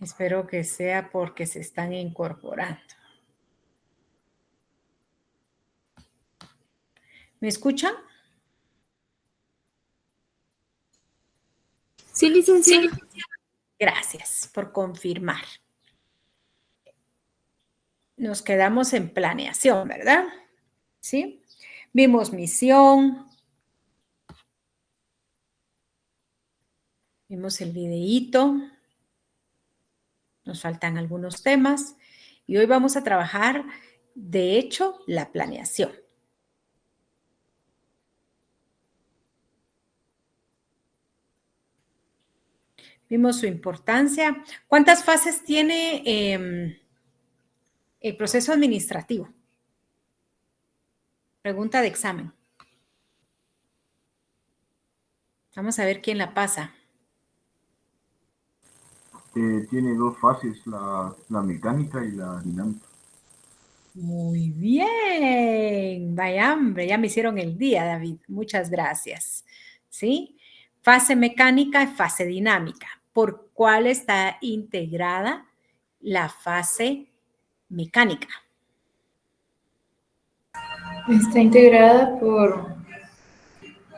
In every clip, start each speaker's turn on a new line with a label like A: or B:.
A: Espero que sea porque se están incorporando. ¿Me escuchan?
B: Sí, licenciada.
A: Gracias por confirmar. Nos quedamos en planeación, ¿verdad? ¿Sí? Vimos misión. Vimos el videíto. Nos faltan algunos temas. Y hoy vamos a trabajar, de hecho, la planeación. Vimos su importancia. ¿Cuántas fases tiene el proceso administrativo? Pregunta de examen. Vamos a ver quién la pasa.
C: Tiene dos fases, la mecánica y la dinámica.
A: Muy bien. Vaya hambre, ya me hicieron el día, David. Muchas gracias. ¿Sí? Fase mecánica y fase dinámica. ¿Por cuál está integrada la fase mecánica?
B: Está integrada por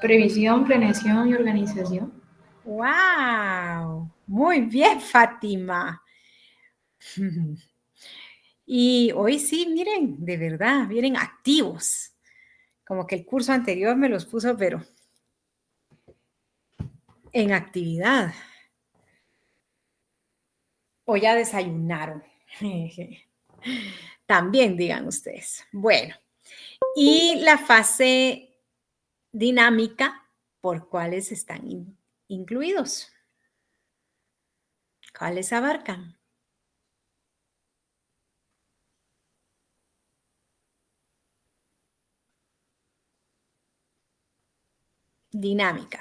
B: previsión, planeación y organización.
A: ¡Wow! Muy bien, Fátima. Y hoy sí, miren, de verdad, vienen activos. Como que el curso anterior me los puso, pero en actividad. O ya desayunaron. También digan ustedes. Bueno, y la fase dinámica, ¿por cuáles están incluidos? ¿Cuáles abarcan? Dinámica.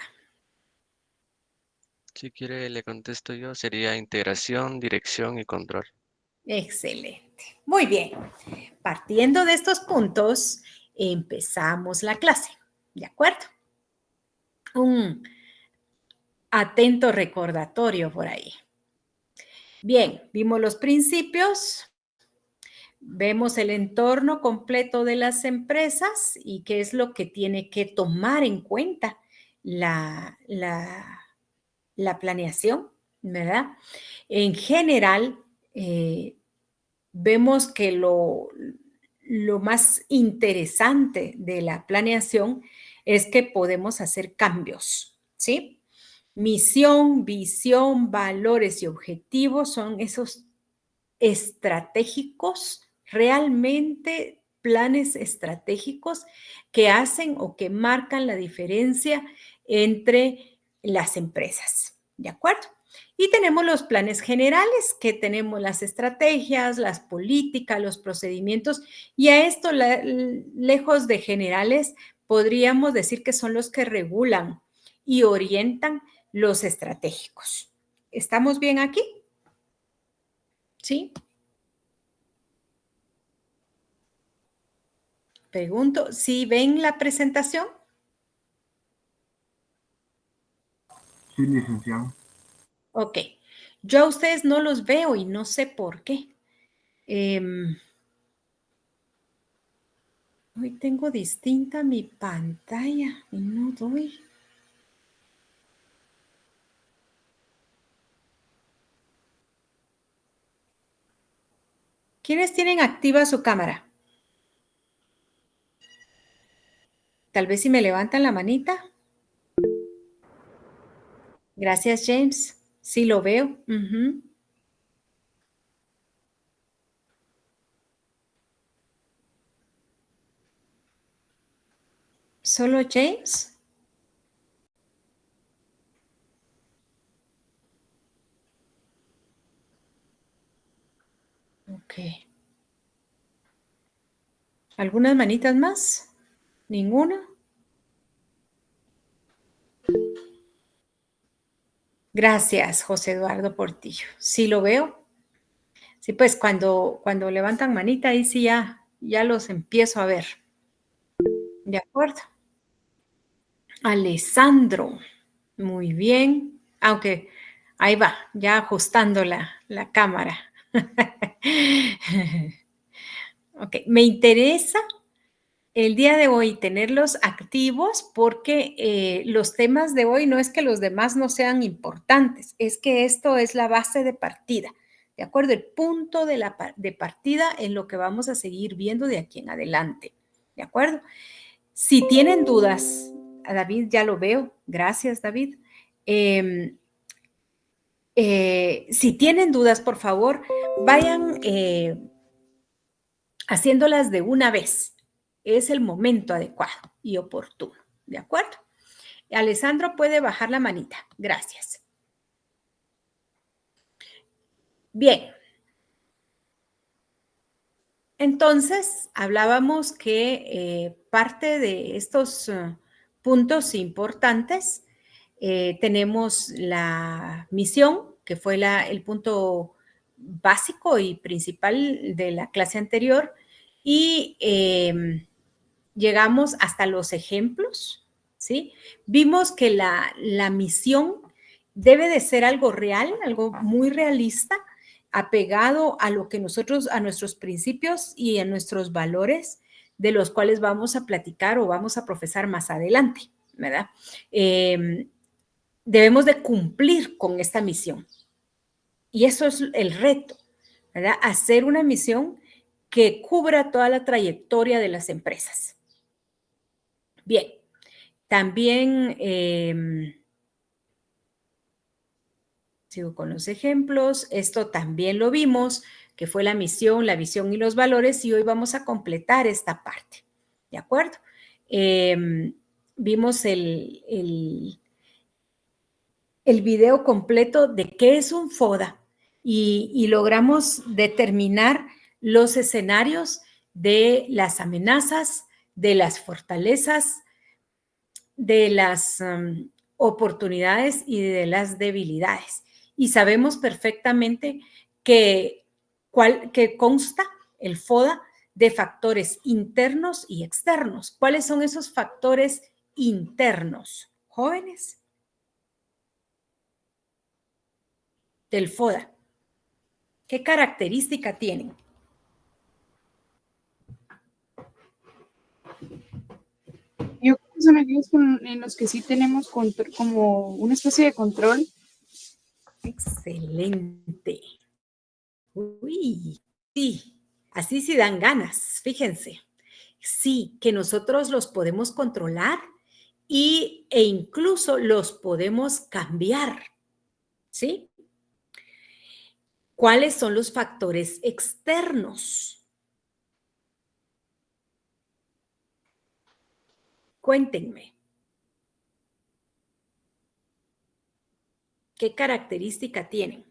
D: Si quiere, le contesto yo. Sería integración, dirección y control.
A: Excelente. Muy bien. Partiendo de estos puntos, empezamos la clase. ¿De acuerdo? Un atento recordatorio por ahí. Bien, vimos los principios, vemos el entorno completo de las empresas y qué es lo que tiene que tomar en cuenta la planeación, ¿verdad? En general, vemos que lo más interesante de la planeación es que podemos hacer cambios, ¿sí? Misión, visión, valores y objetivos son esos estratégicos, realmente planes estratégicos que hacen o que marcan la diferencia entre las empresas, ¿de acuerdo? Y tenemos los planes generales, que tenemos las estrategias, las políticas, los procedimientos, y a esto, lejos de generales, podríamos decir que son los que regulan y orientan los estratégicos. ¿Estamos bien aquí? ¿Sí? Pregunto, ¿sí ven la presentación?
C: Sí, licenciado.
A: Ok. Yo a ustedes no los veo y no sé por qué. Hoy tengo distinta mi pantalla y no doy. ¿Quiénes tienen activa su cámara? Tal vez si me levantan la manita. Gracias, James. Sí lo veo. ¿Solo James? Ok. ¿Algunas manitas más? ¿Ninguna? Gracias, José Eduardo Portillo. Sí lo veo. Sí, pues cuando levantan manita, ahí sí ya los empiezo a ver. ¿De acuerdo? Alessandro. Muy bien. Aunque ahí va, ya ajustando la la cámara. Ok, me interesa el día de hoy tenerlos activos porque los temas de hoy no es que los demás no sean importantes, es que esto es la base de partida, ¿de acuerdo? El punto de partida en lo que vamos a seguir viendo de aquí en adelante, ¿de acuerdo? Si tienen dudas, a David ya lo veo, gracias David. Si tienen dudas, por favor, vayan haciéndolas de una vez. Es el momento adecuado y oportuno, ¿de acuerdo? Alessandro puede bajar la manita. Gracias. Bien. Entonces, hablábamos que parte de estos puntos importantes, tenemos la misión, que fue el punto básico y principal de la clase anterior, y llegamos hasta los ejemplos, ¿sí? Vimos que la misión debe de ser algo real, algo muy realista, apegado a lo que nosotros, a nuestros principios y a nuestros valores, de los cuales vamos a platicar o vamos a profesar más adelante, ¿verdad? Debemos de cumplir con esta misión. Y eso es el reto, ¿verdad? Hacer una misión que cubra toda la trayectoria de las empresas. Bien, también sigo con los ejemplos. Esto también lo vimos, que fue la misión, la visión y los valores, y hoy vamos a completar esta parte, ¿de acuerdo? Vimos el video completo de qué es un FODA y logramos determinar los escenarios de las amenazas, de las fortalezas, de las oportunidades y de las debilidades. Y sabemos perfectamente que consta el FODA de factores internos y externos. ¿Cuáles son esos factores internos, jóvenes? Del FODA. ¿Qué característica tienen?
E: Yo creo que son aquellos en los que sí tenemos como una especie de control.
A: Excelente. Uy, sí, así sí dan ganas, fíjense. Sí, que nosotros los podemos controlar e incluso los podemos cambiar, ¿sí? ¿Cuáles son los factores externos? Cuéntenme. ¿Qué característica tienen?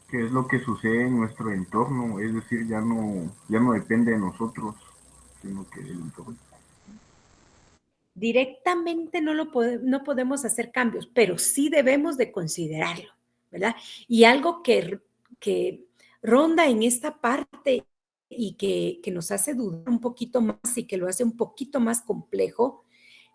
C: ¿Qué es lo que sucede en nuestro entorno? Es decir, ya no depende de nosotros, sino que del entorno.
A: Directamente no podemos hacer cambios, pero sí debemos de considerarlo, ¿verdad? Y algo que ronda en esta parte y que nos hace dudar un poquito más y que lo hace un poquito más complejo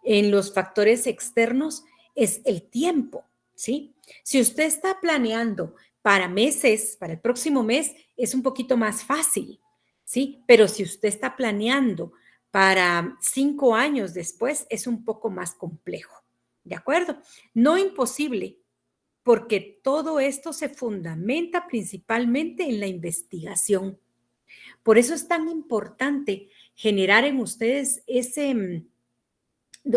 A: en los factores externos es el tiempo, ¿sí? Si usted está planeando para meses, para el próximo mes, es un poquito más fácil, ¿sí? Pero si usted está planeando para 5 años después, es un poco más complejo, ¿de acuerdo? No imposible, porque todo esto se fundamenta principalmente en la investigación. Por eso es tan importante generar en ustedes ese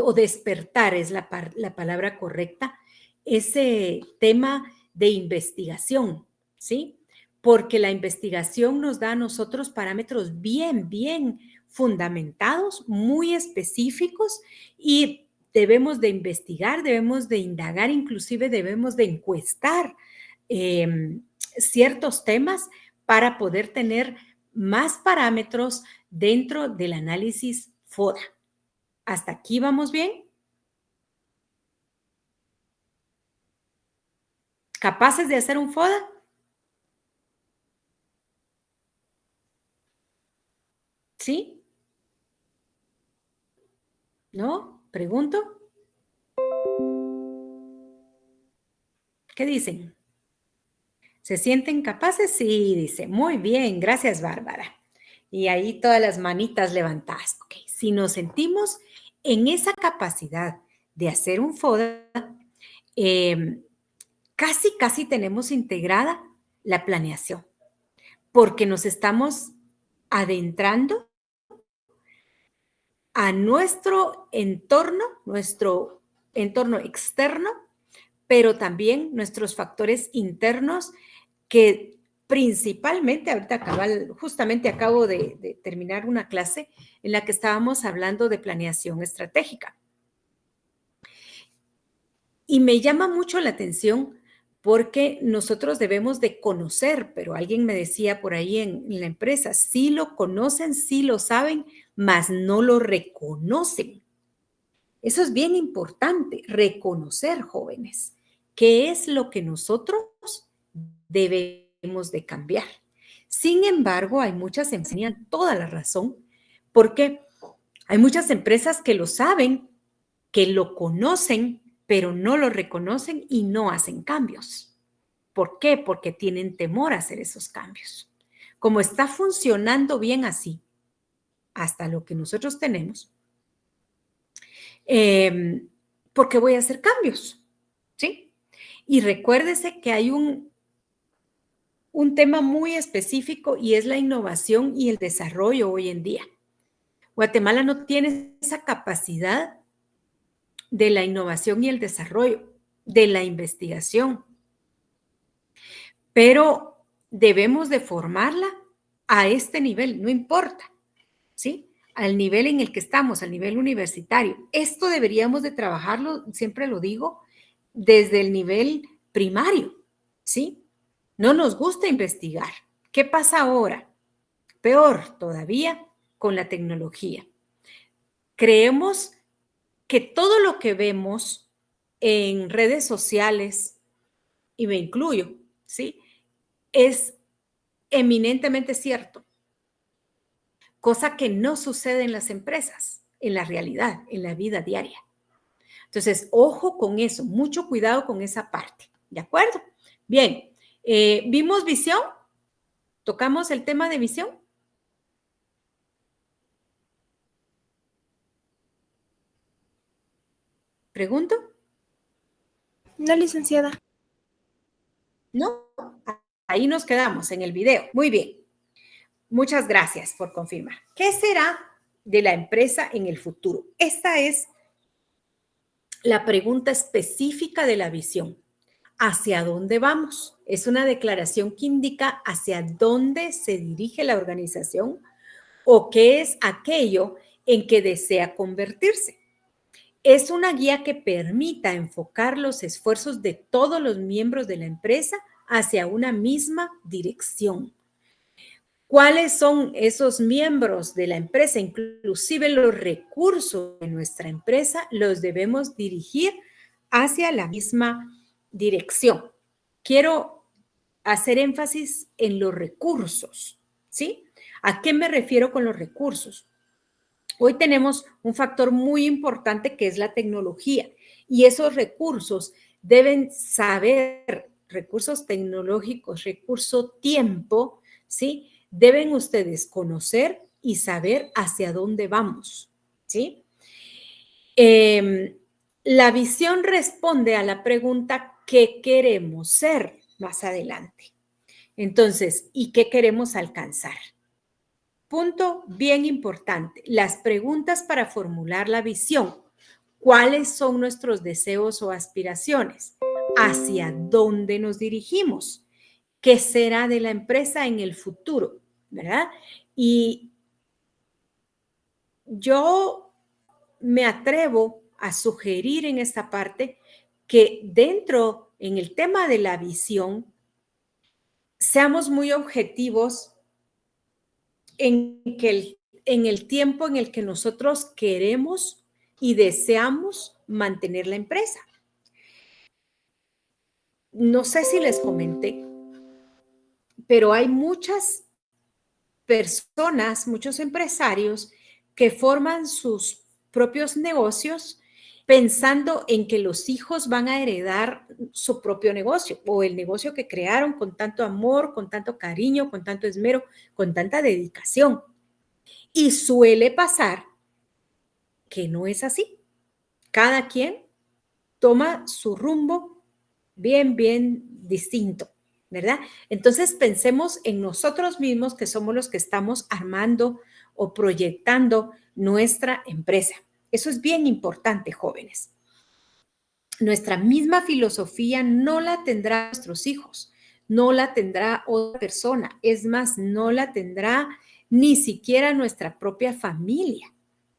A: o despertar es la palabra correcta, ese tema de investigación, ¿sí? Porque la investigación nos da a nosotros parámetros bien fundamentados, muy específicos y debemos de investigar, debemos de indagar, inclusive debemos de encuestar ciertos temas para poder tener más parámetros dentro del análisis FODA. ¿Hasta aquí vamos bien? ¿Capaces de hacer un FODA? ¿Sí? ¿No? ¿Pregunto? ¿Qué dicen? ¿Se sienten capaces? Sí, dice. Muy bien, gracias, Bárbara. Y ahí todas las manitas levantadas. Ok, si nos sentimos en esa capacidad de hacer un FODA, casi tenemos integrada la planeación, porque nos estamos adentrando a nuestro entorno externo, pero también nuestros factores internos que principalmente, justamente acabo de terminar una clase en la que estábamos hablando de planeación estratégica. Y me llama mucho la atención porque nosotros debemos de conocer, pero alguien me decía por ahí en la empresa, sí lo conocen, sí lo saben, mas no lo reconocen. Eso es bien importante, reconocer, jóvenes, qué es lo que nosotros debemos de cambiar. Sin embargo, hay muchas empresas que tenían toda la razón, porque hay muchas empresas que lo saben, que lo conocen, pero no lo reconocen y no hacen cambios. ¿Por qué? Porque tienen temor a hacer esos cambios. Como está funcionando bien así, hasta lo que nosotros tenemos, ¿por qué voy a hacer cambios? ¿Sí? Y recuérdese que hay un tema muy específico y es la innovación y el desarrollo hoy en día. Guatemala no tiene esa capacidad de la innovación y el desarrollo, de la investigación, pero debemos de formarla a este nivel, no importa, ¿sí? Al nivel en el que estamos, al nivel universitario. Esto deberíamos de trabajarlo, siempre lo digo, desde el nivel primario, ¿sí? No nos gusta investigar. ¿Qué pasa ahora? Peor todavía con la tecnología. Creemos que todo lo que vemos en redes sociales, y me incluyo, ¿sí? Es eminentemente cierto, cosa que no sucede en las empresas, en la realidad, en la vida diaria. Entonces, ojo con eso, mucho cuidado con esa parte, ¿de acuerdo? Bien, ¿vimos visión? ¿Tocamos el tema de visión? ¿Pregunto?
F: No, licenciada.
A: No, ahí nos quedamos en el video. Muy bien. Muchas gracias por confirmar. ¿Qué será de la empresa en el futuro? Esta es la pregunta específica de la visión. ¿Hacia dónde vamos? Es una declaración que indica hacia dónde se dirige la organización o qué es aquello en que desea convertirse. Es una guía que permita enfocar los esfuerzos de todos los miembros de la empresa hacia una misma dirección. ¿Cuáles son esos miembros de la empresa? Inclusive los recursos de nuestra empresa los debemos dirigir hacia la misma dirección. Quiero hacer énfasis en los recursos, ¿sí? ¿A qué me refiero con los recursos? Hoy tenemos un factor muy importante que es la tecnología y esos recursos deben saber, recursos tecnológicos, recurso tiempo, ¿sí? Deben ustedes conocer y saber hacia dónde vamos, ¿sí? La visión responde a la pregunta ¿qué queremos ser más adelante? Entonces, ¿y qué queremos alcanzar? Punto bien importante, las preguntas para formular la visión. ¿Cuáles son nuestros deseos o aspiraciones? ¿Hacia dónde nos dirigimos? ¿Qué será de la empresa en el futuro? ¿Verdad? Y yo me atrevo a sugerir en esta parte que dentro, en el tema de la visión, seamos muy objetivos en el tiempo en el que nosotros queremos y deseamos mantener la empresa. No sé si les comenté, pero hay muchas personas, muchos empresarios que forman sus propios negocios, pensando en que los hijos van a heredar su propio negocio o el negocio que crearon con tanto amor, con tanto cariño, con tanto esmero, con tanta dedicación. Y suele pasar que no es así. Cada quien toma su rumbo bien distinto, ¿verdad? Entonces pensemos en nosotros mismos, que somos los que estamos armando o proyectando nuestra empresa. Eso es bien importante, jóvenes. Nuestra misma filosofía no la tendrán nuestros hijos, no la tendrá otra persona, es más, no la tendrá ni siquiera nuestra propia familia,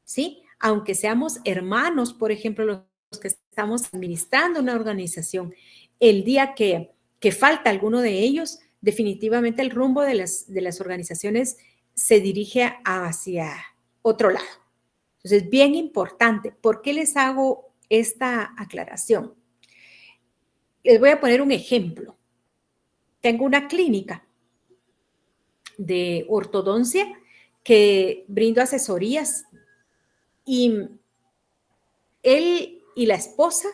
A: ¿sí? Aunque seamos hermanos, por ejemplo, los que estamos administrando una organización, el día que falta alguno de ellos, definitivamente el rumbo de las organizaciones se dirige hacia otro lado. Entonces, bien importante. ¿Por qué les hago esta aclaración? Les voy a poner un ejemplo. Tengo una clínica de ortodoncia que brindo asesorías y él y la esposa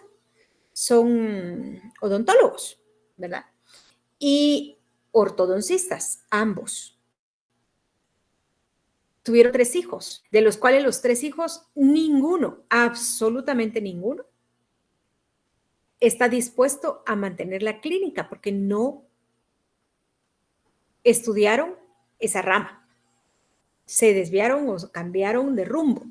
A: son odontólogos, ¿verdad? Y ortodoncistas, ambos. Tuvieron 3 hijos, de los cuales los 3 hijos, ninguno, absolutamente ninguno, está dispuesto a mantener la clínica porque no estudiaron esa rama. Se desviaron o cambiaron de rumbo.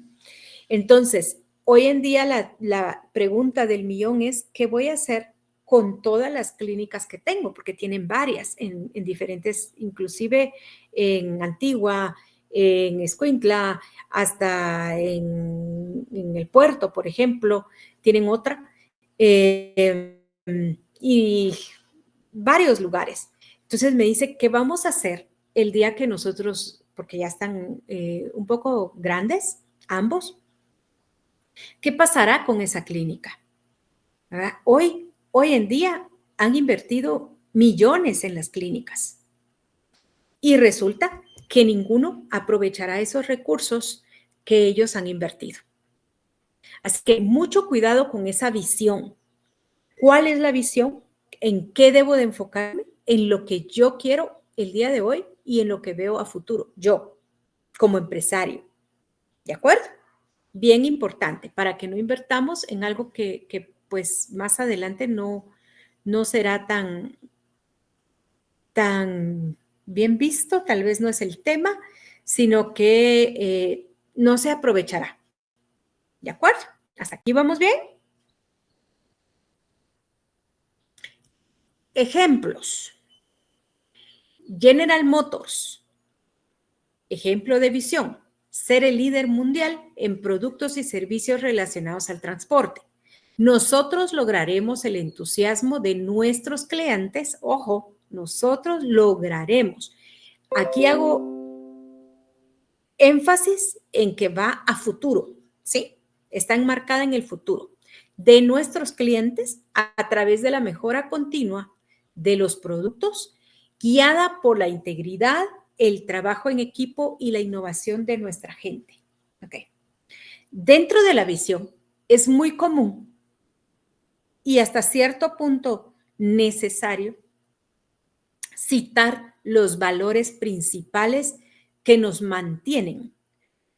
A: Entonces, hoy en día la pregunta del millón es, ¿qué voy a hacer con todas las clínicas que tengo? Porque tienen varias en diferentes, inclusive en Antigua, en Escuintla, hasta en el puerto, por ejemplo, tienen otra. Y varios lugares. Entonces me dice, ¿qué vamos a hacer el día que nosotros, porque ya están un poco grandes, ambos? ¿Qué pasará con esa clínica? ¿Verdad? Hoy en día han invertido millones en las clínicas y resulta que ninguno aprovechará esos recursos que ellos han invertido. Así que mucho cuidado con esa visión. ¿Cuál es la visión? ¿En qué debo de enfocarme? En lo que yo quiero el día de hoy y en lo que veo a futuro, yo, como empresario. ¿De acuerdo? Bien importante, para que no invertamos en algo que pues más adelante no será tan bien visto, tal vez no es el tema, sino que no se aprovechará. ¿De acuerdo? ¿Hasta aquí vamos bien? Ejemplos. General Motors. Ejemplo de visión. Ser el líder mundial en productos y servicios relacionados al transporte. Nosotros lograremos el entusiasmo de nuestros clientes. Ojo, nosotros lograremos. Aquí hago énfasis en que va a futuro, ¿sí? Está enmarcada en el futuro de nuestros clientes a través de la mejora continua de los productos, guiada por la integridad, el trabajo en equipo y la innovación de nuestra gente. Okay. Dentro de la visión es muy común y hasta cierto punto necesario citar los valores principales que nos mantienen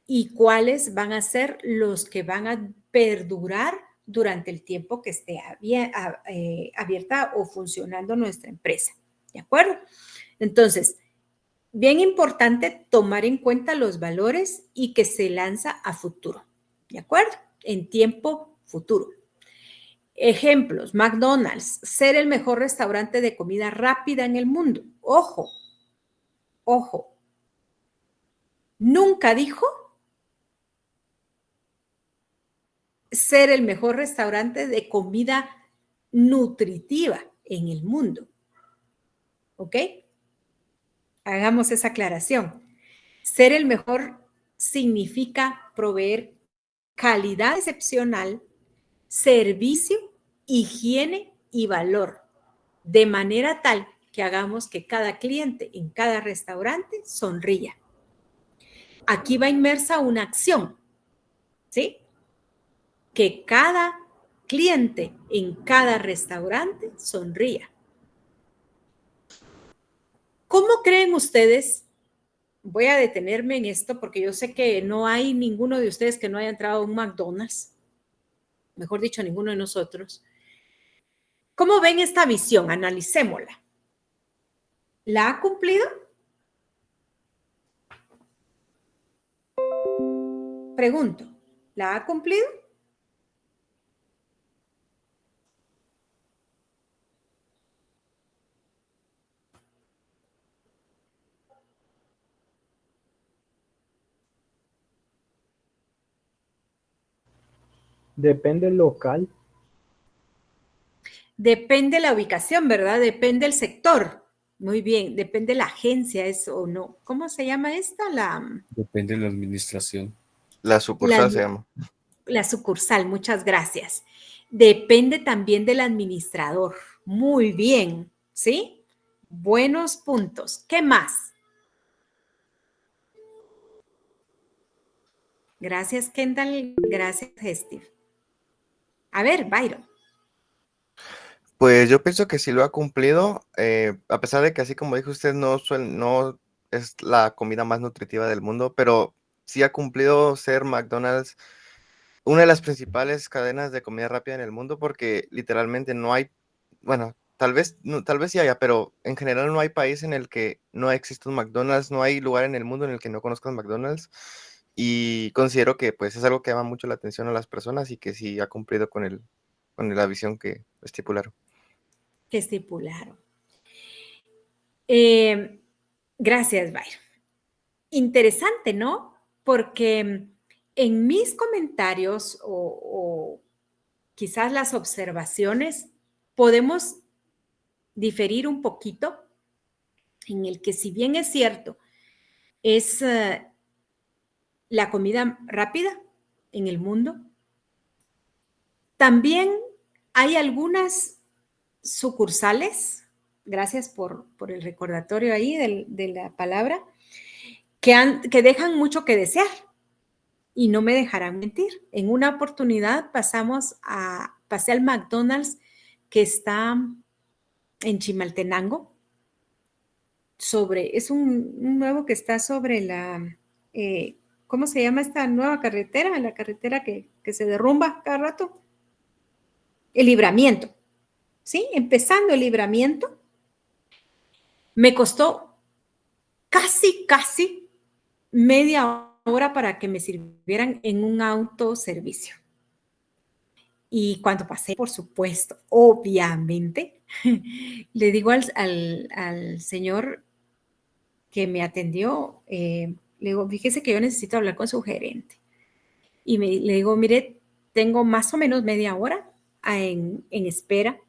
A: y cuáles van a ser los que van a perdurar durante el tiempo que esté abierta o funcionando nuestra empresa. ¿De acuerdo? Entonces, bien importante tomar en cuenta los valores y que se lanza a futuro. ¿De acuerdo? En tiempo futuro. Ejemplos, McDonald's, ser el mejor restaurante de comida rápida en el mundo. Ojo, ojo. Nunca dijo ser el mejor restaurante de comida nutritiva en el mundo. ¿Ok? Hagamos esa aclaración. Ser el mejor significa proveer calidad excepcional, servicio, higiene y valor, de manera tal que hagamos que cada cliente en cada restaurante sonría. Aquí va inmersa una acción, ¿sí? que cada cliente en cada restaurante sonría. ¿Cómo creen ustedes? Voy a detenerme en esto porque yo sé que no hay ninguno de ustedes que no haya entrado a un McDonald's. Mejor dicho, ninguno de nosotros. ¿Cómo ven esta visión? Analicémosla. ¿La ha cumplido? Pregunto, ¿la ha cumplido?
G: Depende del local.
A: Depende la ubicación, ¿verdad? Depende el sector. Muy bien, depende la agencia, eso o no. ¿Cómo se llama esta?
H: Depende de la administración.
I: La sucursal
A: La-
I: se llama.
A: La sucursal, muchas gracias. Depende también del administrador. Muy bien, ¿sí? Buenos puntos. ¿Qué más? Gracias, Kendall. Gracias, Steve. A ver, Byron.
I: Pues yo pienso que sí lo ha cumplido, a pesar de que así como dijo usted, no es la comida más nutritiva del mundo, pero sí ha cumplido ser McDonald's una de las principales cadenas de comida rápida en el mundo, porque literalmente no hay, bueno, tal vez sí haya, pero en general no hay país en el que no exista un McDonald's, no hay lugar en el mundo en el que no conozcan McDonald's, y considero que pues es algo que llama mucho la atención a las personas y que sí ha cumplido con la visión que estipularon.
A: Que estipularon. Gracias, Byron. Interesante, ¿no? Porque en mis comentarios o quizás las observaciones podemos diferir un poquito en el que si bien es cierto, es la comida rápida en el mundo, también hay algunas sucursales, gracias por el recordatorio ahí de la palabra, que dejan mucho que desear y no me dejarán mentir. En una oportunidad pasé al McDonald's que está en Chimaltenango, es un nuevo que está sobre ¿cómo se llama esta nueva carretera? La carretera que se derrumba cada rato. El Libramiento, ¿sí? Empezando el Libramiento, me costó casi media hora para que me sirvieran en un autoservicio. Y cuando pasé, por supuesto, obviamente, le digo al señor que me atendió, le digo, fíjese que yo necesito hablar con su gerente. Y le digo, mire, tengo más o menos media hora en espera.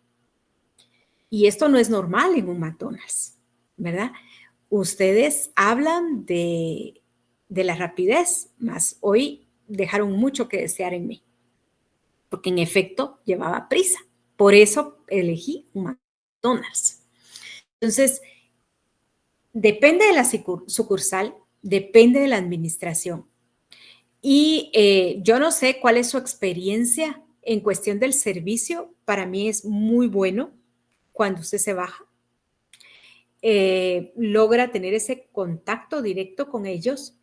A: Y esto no es normal en un McDonald's, ¿verdad? Ustedes hablan de la rapidez, más hoy dejaron mucho que desear en mí, porque en efecto llevaba prisa. Por eso elegí un McDonald's. Entonces, depende de la sucursal, depende de la administración. Y yo no sé cuál es su experiencia en cuestión del servicio. Para mí es muy bueno cuando usted se baja. Logra tener ese contacto directo con ellos.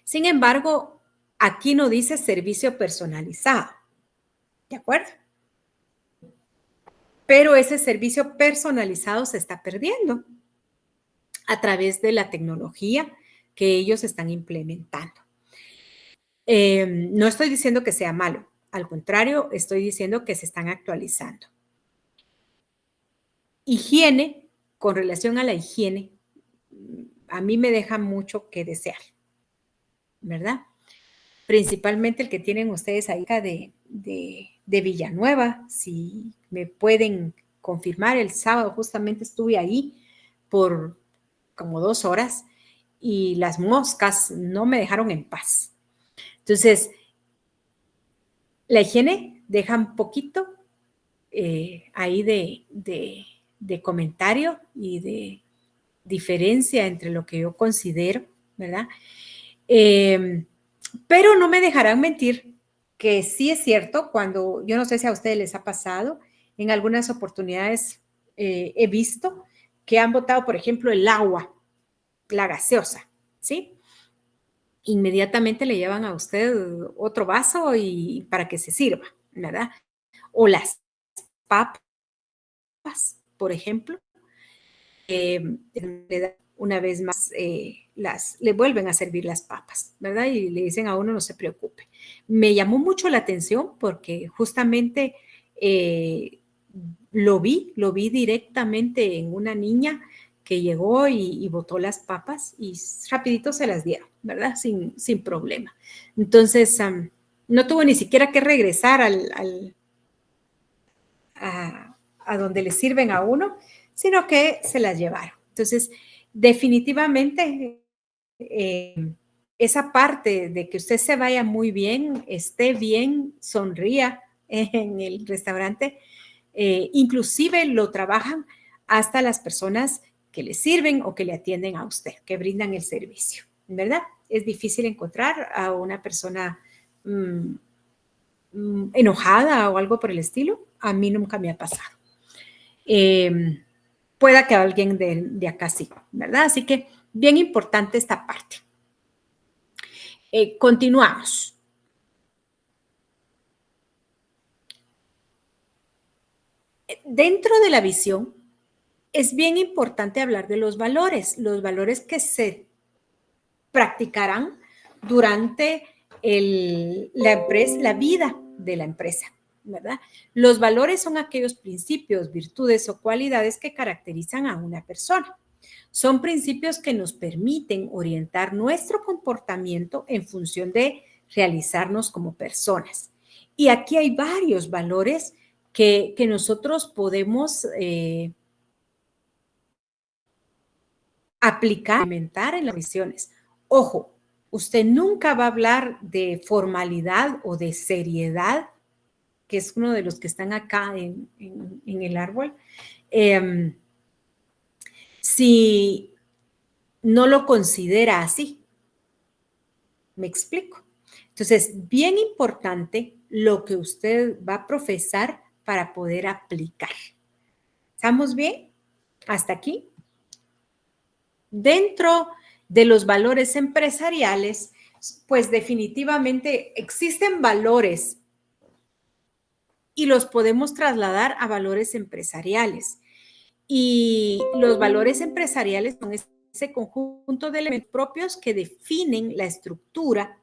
A: Sin embargo, aquí no dice servicio personalizado, ¿de acuerdo? Pero ese servicio personalizado se está perdiendo a través de la tecnología que ellos están implementando. No estoy diciendo que sea malo, al contrario, estoy diciendo que se están actualizando. Higiene, con relación a la higiene, a mí me deja mucho que desear, ¿verdad? Principalmente el que tienen ustedes ahí de Villanueva, si me pueden confirmar, el sábado justamente estuve ahí por como 2 horas y las moscas no me dejaron en paz. Entonces, la higiene deja un poquito ahí de comentario y de diferencia entre lo que yo considero, ¿verdad? Pero no me dejarán mentir que sí es cierto, cuando, yo no sé si a ustedes les ha pasado, en algunas oportunidades he visto que han botado, por ejemplo, el agua, la gaseosa, ¿sí? Inmediatamente le llevan a usted otro vaso y para que se sirva, ¿verdad? O las papas, por ejemplo, una vez más le vuelven a servir las papas, ¿verdad? Y le dicen a uno no se preocupe. Me llamó mucho la atención porque justamente lo vi directamente en una niña que llegó y botó las papas y rapidito se las dieron, ¿verdad? Sin problema. Entonces, no tuvo ni siquiera que regresar a donde le sirven a uno, sino que se las llevaron. Entonces, definitivamente, esa parte de que usted se vaya muy bien, esté bien, sonría en el restaurante, inclusive lo trabajan hasta las personas que le sirven o que le atienden a usted, que brindan el servicio, ¿verdad? Es difícil encontrar a una persona enojada o algo por el estilo. A mí nunca me ha pasado. Pueda que alguien de acá sí, ¿verdad? Así que bien importante esta parte. Continuamos. Dentro de la visión, es bien importante hablar de los valores que se practicarán durante la vida de la empresa, ¿verdad? Los valores son aquellos principios, virtudes o cualidades que caracterizan a una persona. Son principios que nos permiten orientar nuestro comportamiento en función de realizarnos como personas. Y aquí hay varios valores que nosotros podemos aplicar, implementar en las misiones. Ojo, usted nunca va a hablar de formalidad o de seriedad, que es uno de los que están acá en el árbol, si no lo considera así. ¿Me explico? Entonces, bien importante lo que usted va a profesar para poder aplicar. ¿Estamos bien? ¿Hasta aquí? Dentro de los valores empresariales, pues definitivamente existen valores y los podemos trasladar a valores empresariales. Y los valores empresariales son ese conjunto de elementos propios que definen la estructura,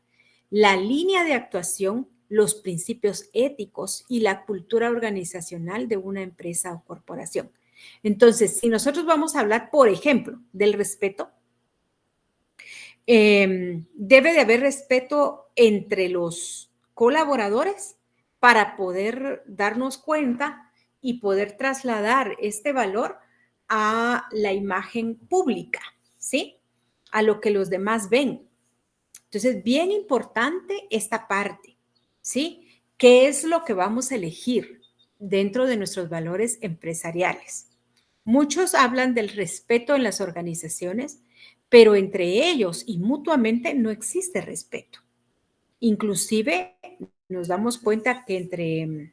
A: la línea de actuación, los principios éticos y la cultura organizacional de una empresa o corporación. Entonces, si nosotros vamos a hablar, por ejemplo, del respeto, debe de haber respeto entre los colaboradores para poder darnos cuenta y poder trasladar este valor a la imagen pública, ¿sí? A lo que los demás ven. Entonces, bien importante esta parte, ¿sí? ¿Qué es lo que vamos a elegir dentro de nuestros valores empresariales? Muchos hablan del respeto en las organizaciones, pero entre ellos y mutuamente no existe respeto. Inclusive nos damos cuenta que entre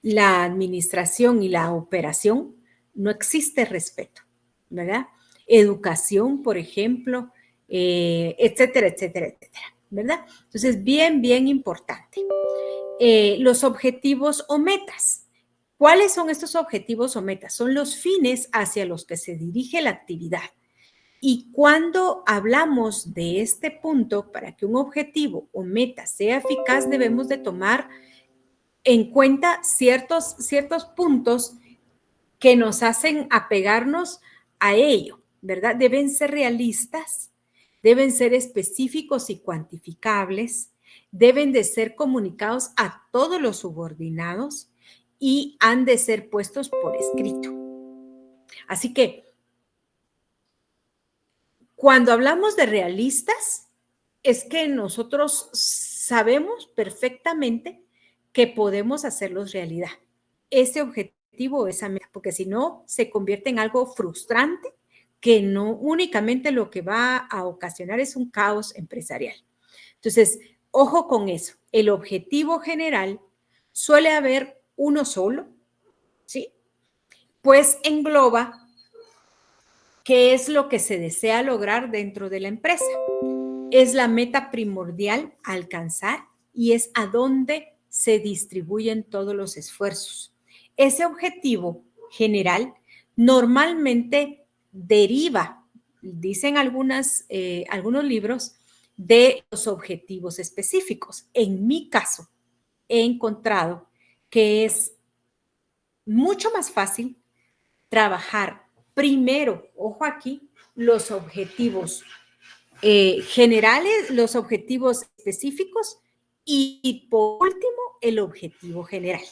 A: la administración y la operación no existe respeto, ¿verdad? Educación, por ejemplo, etcétera, etcétera, etcétera, ¿verdad? Entonces, bien, bien importante. Los objetivos o metas. ¿Cuáles son estos objetivos o metas? Son los fines hacia los que se dirige la actividad. Y cuando hablamos de este punto, para que un objetivo o meta sea eficaz, debemos de tomar en cuenta ciertos puntos que nos hacen apegarnos a ello, ¿verdad? Deben ser realistas, deben ser específicos y cuantificables, deben de ser comunicados a todos los subordinados y han de ser puestos por escrito. Así que, cuando hablamos de realistas, es que nosotros sabemos perfectamente que podemos hacerlos realidad. Ese objetivo, esa meta, porque si no, se convierte en algo frustrante que no únicamente lo que va a ocasionar es un caos empresarial. Entonces, ojo con eso, el objetivo general suele haber uno solo, ¿sí? Pues engloba qué es lo que se desea lograr dentro de la empresa. Es la meta primordial a alcanzar y es a dónde se distribuyen todos los esfuerzos. Ese objetivo general normalmente deriva, dicen algunos libros, de los objetivos específicos. En mi caso, he encontrado que es mucho más fácil trabajar primero, ojo aquí, los objetivos generales, los objetivos específicos y por último, el objetivo general.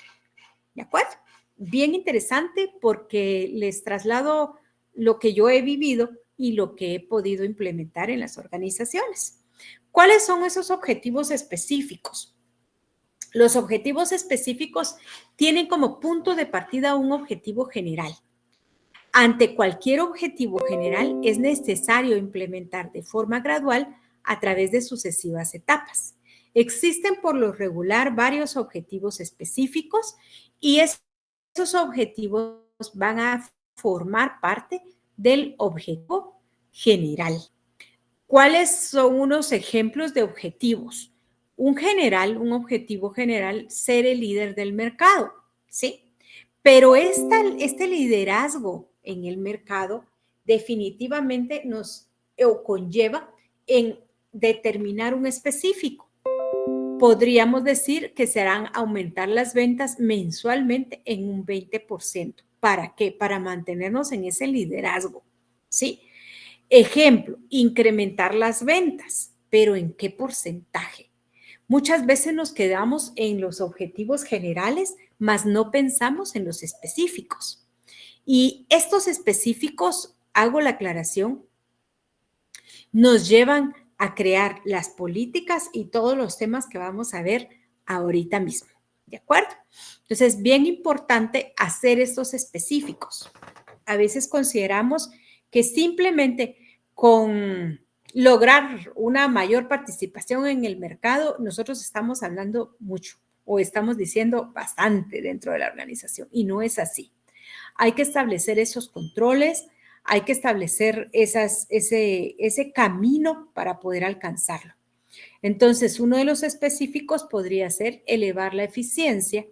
A: ¿De acuerdo? Bien interesante porque les traslado lo que yo he vivido y lo que he podido implementar en las organizaciones. ¿Cuáles son esos objetivos específicos? Los objetivos específicos tienen como punto de partida un objetivo general. Ante cualquier objetivo general es necesario implementar de forma gradual a través de sucesivas etapas. Existen por lo regular varios objetivos específicos y esos objetivos van a formar parte del objetivo general. ¿Cuáles son unos ejemplos de objetivos? Un objetivo general, ser el líder del mercado, ¿sí? Pero este liderazgo en el mercado definitivamente nos conlleva en determinar un específico. Podríamos decir que serán aumentar las ventas mensualmente en un 20%. ¿Para qué? Para mantenernos en ese liderazgo, ¿sí? Ejemplo, incrementar las ventas, pero ¿en qué porcentaje? Muchas veces nos quedamos en los objetivos generales, mas no pensamos en los específicos. Y estos específicos, hago la aclaración, nos llevan a crear las políticas y todos los temas que vamos a ver ahorita mismo. ¿De acuerdo? Entonces, bien importante hacer estos específicos. A veces consideramos que simplemente con lograr una mayor participación en el mercado, nosotros estamos hablando mucho o estamos diciendo bastante dentro de la organización y no es así. Hay que establecer esos controles, hay que establecer ese camino para poder alcanzarlo. Entonces, uno de los específicos podría ser elevar la eficiencia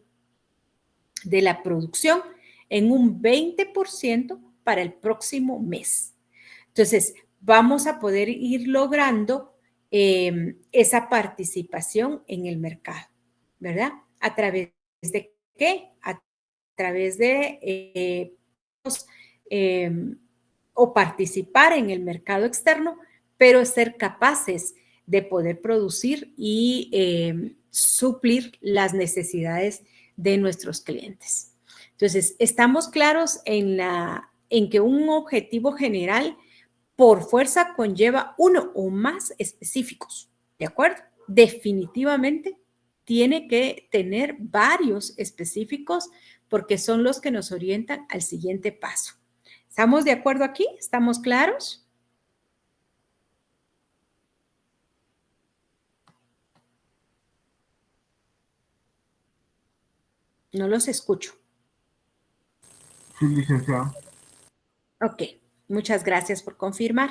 A: de la producción en un 20% para el próximo mes. Entonces, vamos a poder ir logrando esa participación en el mercado, ¿verdad? ¿A través de qué? A través de o participar en el mercado externo, pero ser capaces de poder producir y suplir las necesidades de nuestros clientes. Entonces, estamos claros en que un objetivo general por fuerza conlleva uno o más específicos, ¿de acuerdo? Definitivamente tiene que tener varios específicos porque son los que nos orientan al siguiente paso. ¿Estamos de acuerdo aquí? ¿Estamos claros? No los escucho.
C: Sí, licenciada.
A: Ok, muchas gracias por confirmar.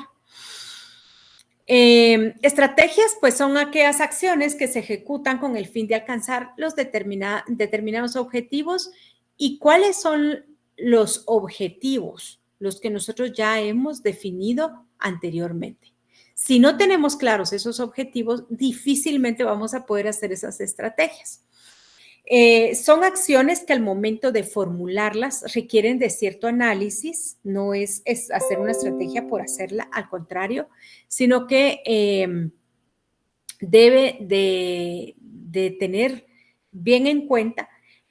A: Estrategias, pues son aquellas acciones que se ejecutan con el fin de alcanzar los determinados objetivos. ¿Y cuáles son los objetivos? Los que nosotros ya hemos definido anteriormente. Si no tenemos claros esos objetivos, difícilmente vamos a poder hacer esas estrategias. Son acciones que al momento de formularlas requieren de cierto análisis, no es hacer una estrategia por hacerla, al contrario, sino que debe de tener bien en cuenta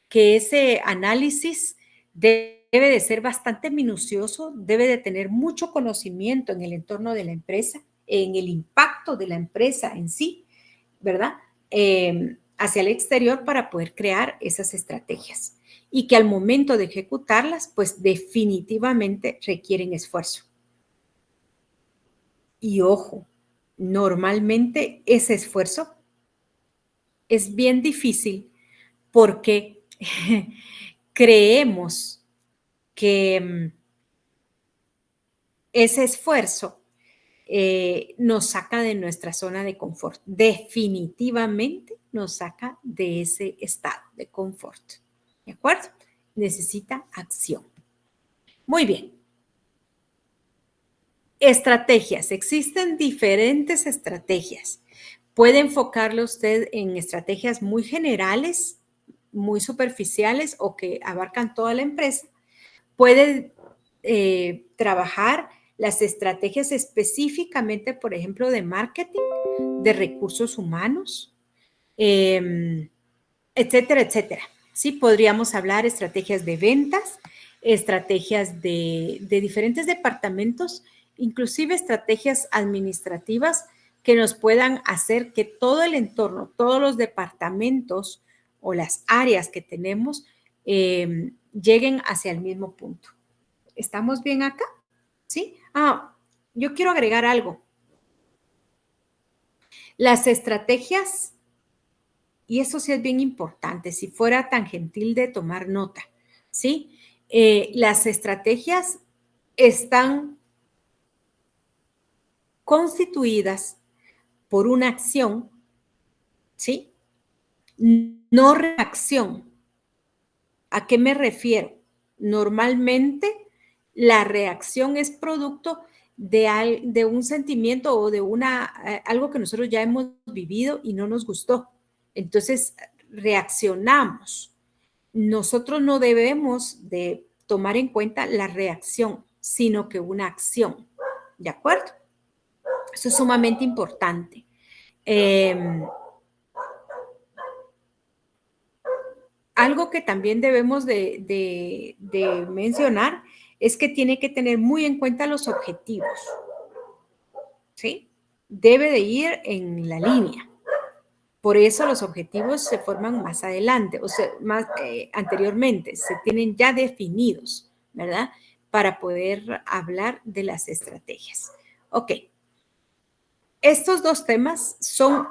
A: que ese análisis debe de ser bastante minucioso, debe de tener mucho conocimiento en el entorno de la empresa, en el impacto de la empresa en sí, ¿verdad? Hacia el exterior para poder crear esas estrategias y que al momento de ejecutarlas, pues definitivamente requieren esfuerzo. Y ojo, normalmente ese esfuerzo es bien difícil porque creemos que ese esfuerzo nos saca de nuestra zona de confort. Definitivamente nos saca de ese estado de confort. ¿De acuerdo? Necesita acción. Muy bien. Estrategias. Existen diferentes estrategias. Puede enfocarlo usted en estrategias muy generales, muy superficiales o que abarcan toda la empresa. Puede trabajar las estrategias específicamente, por ejemplo, de marketing, de recursos humanos, etcétera, etcétera. Sí, podríamos hablar estrategias de ventas, estrategias de diferentes departamentos, inclusive estrategias administrativas que nos puedan hacer que todo el entorno, todos los departamentos o las áreas que tenemos lleguen hacia el mismo punto. ¿Estamos bien acá? ¿Sí? Yo quiero agregar algo. Las estrategias, y eso sí es bien importante, si fuera tan gentil de tomar nota, ¿sí? Las estrategias están constituidas por una acción, ¿sí? No reacción. ¿A qué me refiero? Normalmente la reacción es producto de un sentimiento o de algo que nosotros ya hemos vivido y no nos gustó. Entonces reaccionamos. Nosotros no debemos de tomar en cuenta la reacción, sino que una acción. ¿De acuerdo? Eso es sumamente importante. Algo que también debemos de mencionar es que tiene que tener muy en cuenta los objetivos, ¿sí? Debe de ir en la línea. Por eso los objetivos se forman más adelante, o sea, más anteriormente, se tienen ya definidos, ¿verdad? Para poder hablar de las estrategias. Ok. Estos dos temas son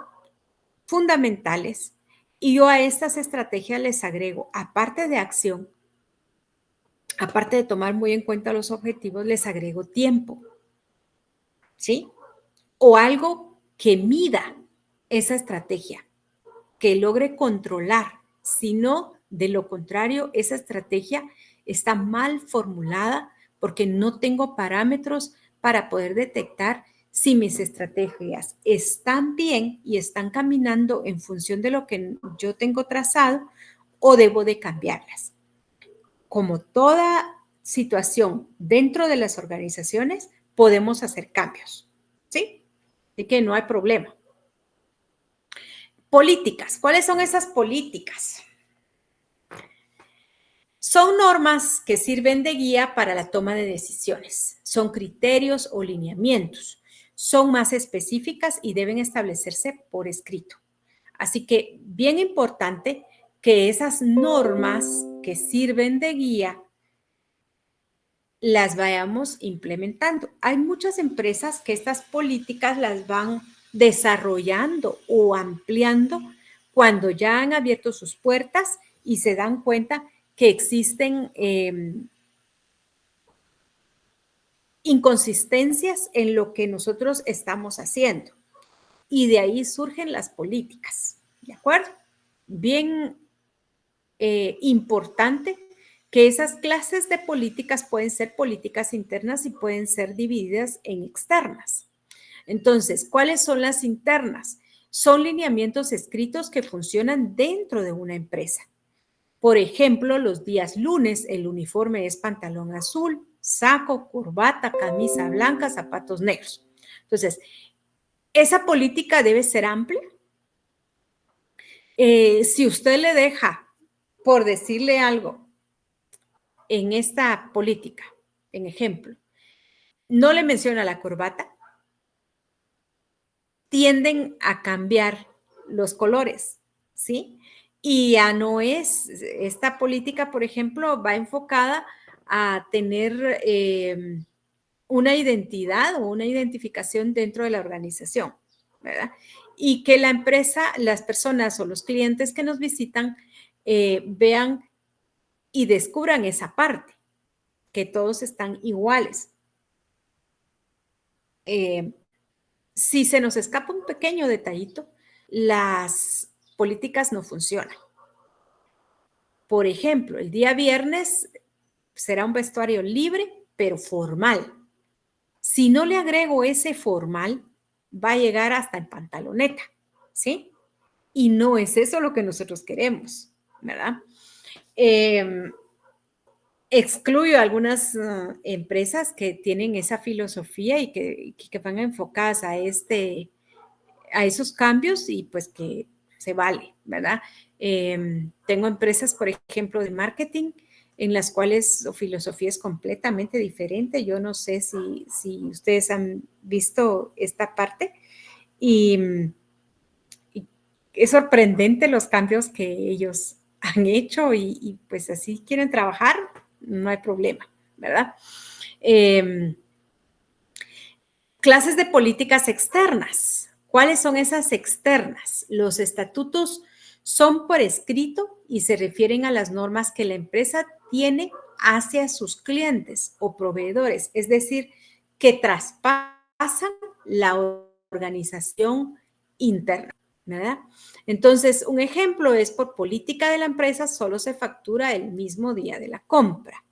A: fundamentales y yo a estas estrategias les agrego, aparte de acción, aparte de tomar muy en cuenta los objetivos, les agrego tiempo, ¿sí? O algo que mida esa estrategia, que logre controlar, si no, de lo contrario, esa estrategia está mal formulada porque no tengo parámetros para poder detectar si mis estrategias están bien y están caminando en función de lo que yo tengo trazado o debo de cambiarlas. Como toda situación dentro de las organizaciones, podemos hacer cambios, ¿sí? Así que no hay problema. Políticas. ¿Cuáles son esas políticas? Son normas que sirven de guía para la toma de decisiones. Son criterios o lineamientos. Son más específicas y deben establecerse por escrito. Así que bien importante que esas normas que sirven de guía las vayamos implementando. Hay muchas empresas que estas políticas las van desarrollando o ampliando cuando ya han abierto sus puertas y se dan cuenta que existen inconsistencias en lo que nosotros estamos haciendo. Y de ahí surgen las políticas, ¿de acuerdo? Bien importante que esas clases de políticas pueden ser políticas internas y pueden ser divididas en externas. Entonces, ¿cuáles son las internas? Son lineamientos escritos que funcionan dentro de una empresa. Por ejemplo, los días lunes el uniforme es pantalón azul, saco, corbata, camisa blanca, zapatos negros. Entonces, esa política debe ser amplia. Si usted le deja, por decirle algo, en esta política, en ejemplo, no le menciona la corbata, tienden a cambiar los colores, ¿sí? Y ya no es, esta política, por ejemplo, va enfocada a tener una identidad o una identificación dentro de la organización, ¿verdad? y que la empresa, las personas o los clientes que nos visitan vean y descubran esa parte, que todos están iguales. Si se nos escapa un pequeño detallito, las políticas no funcionan. Por ejemplo, el día viernes será un vestuario libre, pero formal. Si no le agrego ese formal, va a llegar hasta en pantaloneta, ¿sí? Y no es eso lo que nosotros queremos, ¿verdad? Excluyo algunas empresas que tienen esa filosofía y que van enfocadas a esos cambios y pues que se vale, ¿verdad? Tengo empresas, por ejemplo, de marketing en las cuales su filosofía es completamente diferente. Yo no sé si ustedes han visto esta parte y es sorprendente los cambios que ellos han hecho y pues así quieren trabajar, no hay problema, ¿verdad? Clases de políticas externas. ¿Cuáles son esas externas? Los estatutos son por escrito y se refieren a las normas que la empresa tiene hacia sus clientes o proveedores, es decir, que traspasan la organización interna, ¿verdad? Entonces, un ejemplo es por política de la empresa solo se factura el mismo día de la compra.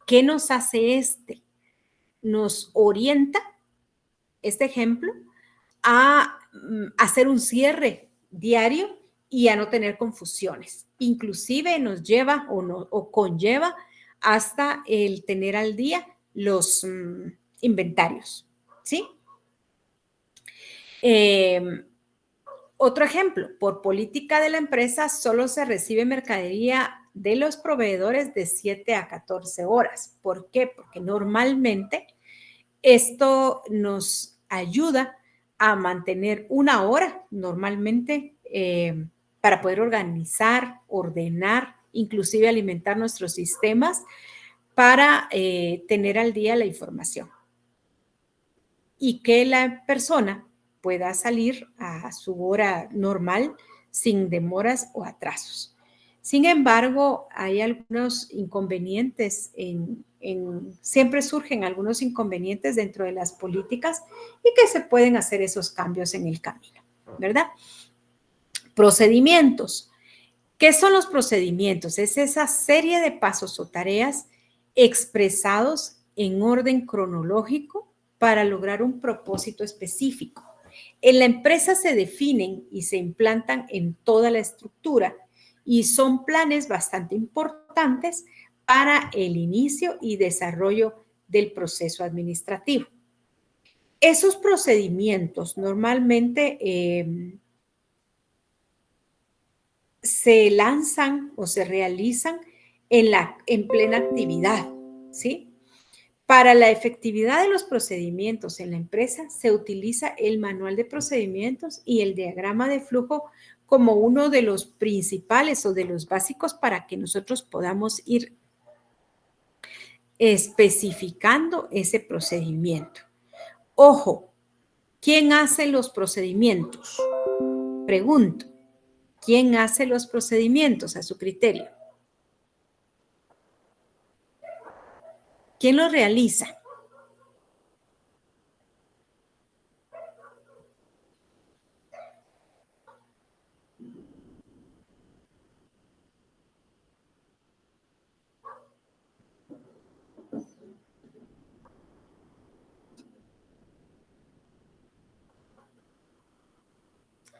A: ¿Qué nos hace este? Nos orienta este ejemplo a hacer un cierre diario y a no tener confusiones. Inclusive nos lleva o conlleva hasta el tener al día los inventarios, ¿sí? Otro ejemplo, por política de la empresa solo se recibe mercadería de los proveedores de 7 a 14 horas. ¿Por qué? Porque normalmente esto nos ayuda a mantener una hora normalmente para poder organizar, ordenar, inclusive alimentar nuestros sistemas para tener al día la información y que la persona pueda salir a su hora normal sin demoras o atrasos. Sin embargo, hay algunos inconvenientes siempre surgen algunos inconvenientes dentro de las políticas y que se pueden hacer esos cambios en el camino, ¿verdad? Procedimientos. ¿Qué son los procedimientos? Es esa serie de pasos o tareas expresados en orden cronológico para lograr un propósito específico. En la empresa se definen y se implantan en toda la estructura y son planes bastante importantes para el inicio y desarrollo del proceso administrativo. Esos procedimientos normalmente se lanzan o se realizan en plena actividad, ¿sí? Para la efectividad de los procedimientos en la empresa se utiliza el manual de procedimientos y el diagrama de flujo como uno de los principales o de los básicos para que nosotros podamos ir especificando ese procedimiento. Ojo, ¿quién hace los procedimientos? Pregunto, ¿quién hace los procedimientos a su criterio? ¿Quién los realiza?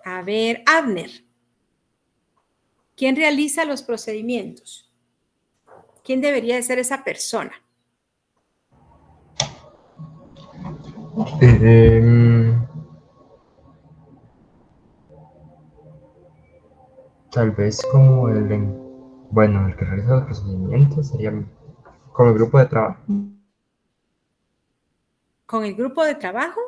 A: A ver, Abner, ¿quién realiza los procedimientos? ¿Quién debería de ser esa persona?
G: Tal vez como el que realiza los procedimientos sería como el grupo de trabajo.
A: ¿Con el grupo de trabajo?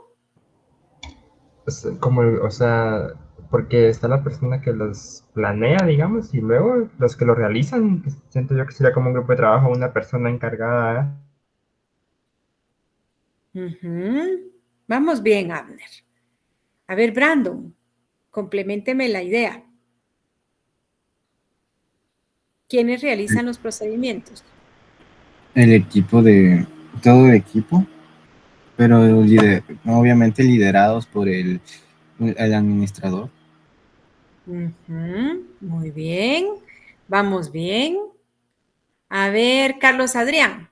G: Porque está la persona que los planea, digamos, y luego los que lo realizan, siento yo que sería como un grupo de trabajo, una persona encargada.
A: Vamos bien, Abner. A ver, Brandon, Compleménteme la idea. ¿Quiénes realizan los procedimientos?
J: El equipo todo el equipo, pero obviamente liderados por el administrador.
A: Muy bien, vamos bien. A ver, Carlos Adrián.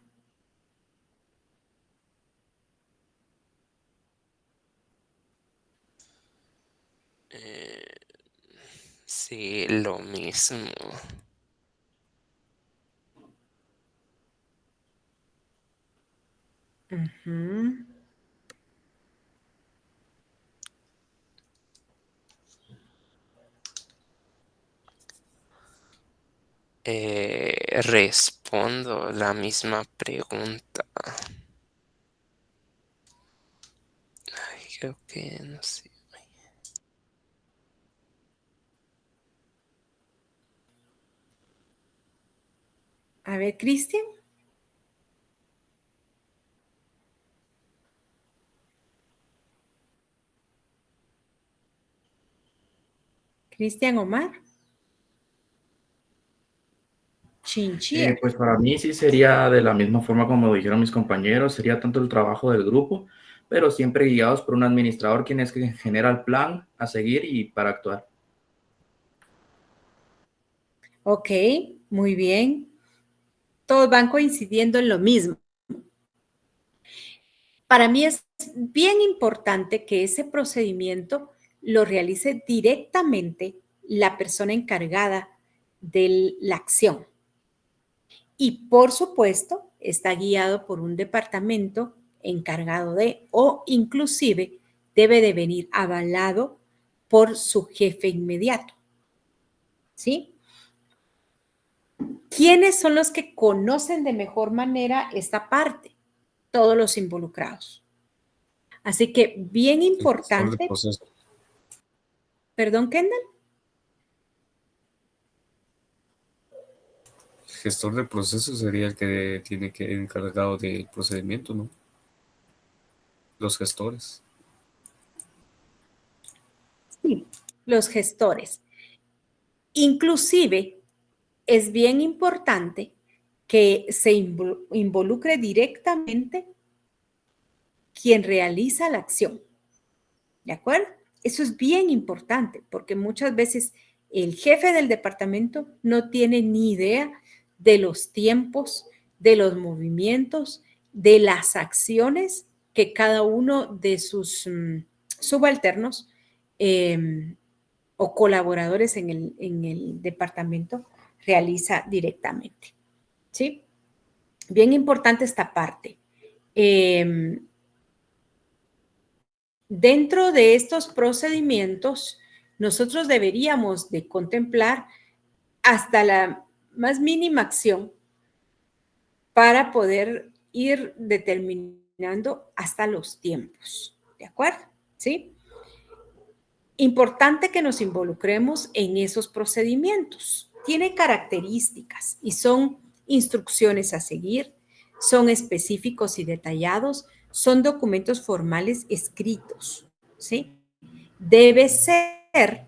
K: Sí, lo mismo. Respondo la misma pregunta. Ay, creo que no sé.
A: A ver, Cristian. Cristian Omar. Chinchilla.
L: Pues para mí sí sería de la misma forma como dijeron mis compañeros, sería tanto el trabajo del grupo, pero siempre guiados por un administrador quien es quien genera el plan a seguir y para actuar.
A: Ok, muy bien. Todos van coincidiendo en lo mismo. Para mí es bien importante que ese procedimiento lo realice directamente la persona encargada de la acción. Y por supuesto, está guiado por un departamento encargado de, o inclusive debe de venir avalado por su jefe inmediato. ¿Sí? ¿Quiénes son los que conocen de mejor manera esta parte? Todos los involucrados. Así que bien importante. ¿Perdón, Kendall?
H: Gestor de proceso sería el que tiene que encargado del procedimiento, ¿no? Los gestores.
A: Sí, los gestores. Inclusive, es bien importante que se involucre directamente quien realiza la acción. ¿De acuerdo? Eso es bien importante porque muchas veces el jefe del departamento no tiene ni idea de los tiempos, de los movimientos, de las acciones que cada uno de sus subalternos o colaboradores en el departamento realiza directamente. ¿Sí? Bien importante esta parte. Dentro de estos procedimientos, nosotros deberíamos de contemplar hasta la más mínima acción para poder ir determinando hasta los tiempos. ¿De acuerdo? ¿Sí? Importante que nos involucremos en esos procedimientos. Tiene características y son instrucciones a seguir, son específicos y detallados, son documentos formales escritos, ¿sí? Debe ser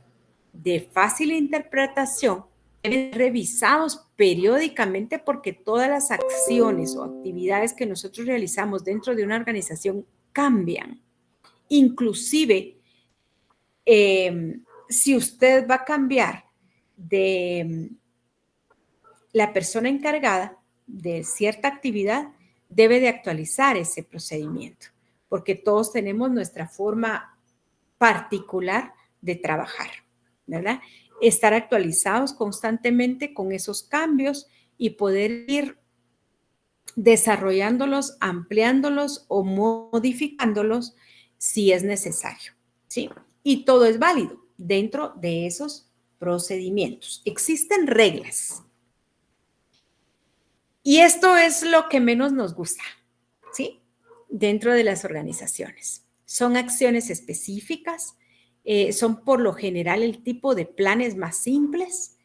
A: de fácil interpretación, deben ser revisados periódicamente porque todas las acciones o actividades que nosotros realizamos dentro de una organización cambian. Inclusive, si usted va a cambiar de la persona encargada de cierta actividad, debe de actualizar ese procedimiento, porque todos tenemos nuestra forma particular de trabajar, ¿verdad? Estar actualizados constantemente con esos cambios y poder ir desarrollándolos, ampliándolos o modificándolos si es necesario, ¿sí? Y todo es válido dentro de esos procedimientos. Existen reglas. Y esto es lo que menos nos gusta, ¿sí? Dentro de las organizaciones. Son acciones específicas, son por lo general el tipo de planes más simples.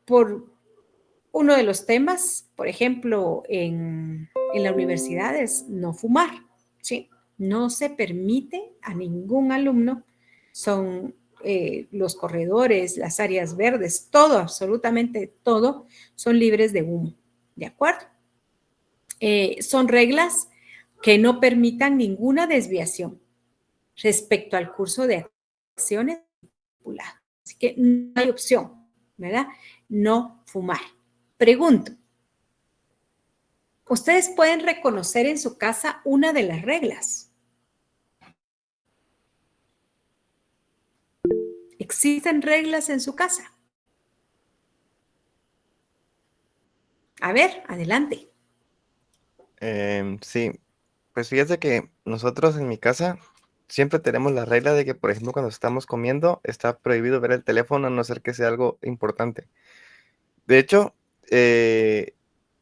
A: Por uno de los temas, por ejemplo, en la universidad es no fumar, ¿sí? No se permite a ningún alumno, son los corredores, las áreas verdes, todo, absolutamente todo, son libres de humo, ¿de acuerdo? Son reglas que no permitan ninguna desviación respecto al curso de acciones manipuladas. Así que no hay opción, ¿verdad? No fumar. Pregunto, ¿ustedes pueden reconocer en su casa una de las reglas? ¿Existen reglas en su casa? A ver, adelante.
I: Sí, pues fíjate que nosotros en mi casa siempre tenemos la regla de que, por ejemplo, cuando estamos comiendo, está prohibido ver el teléfono a no ser que sea algo importante. De hecho,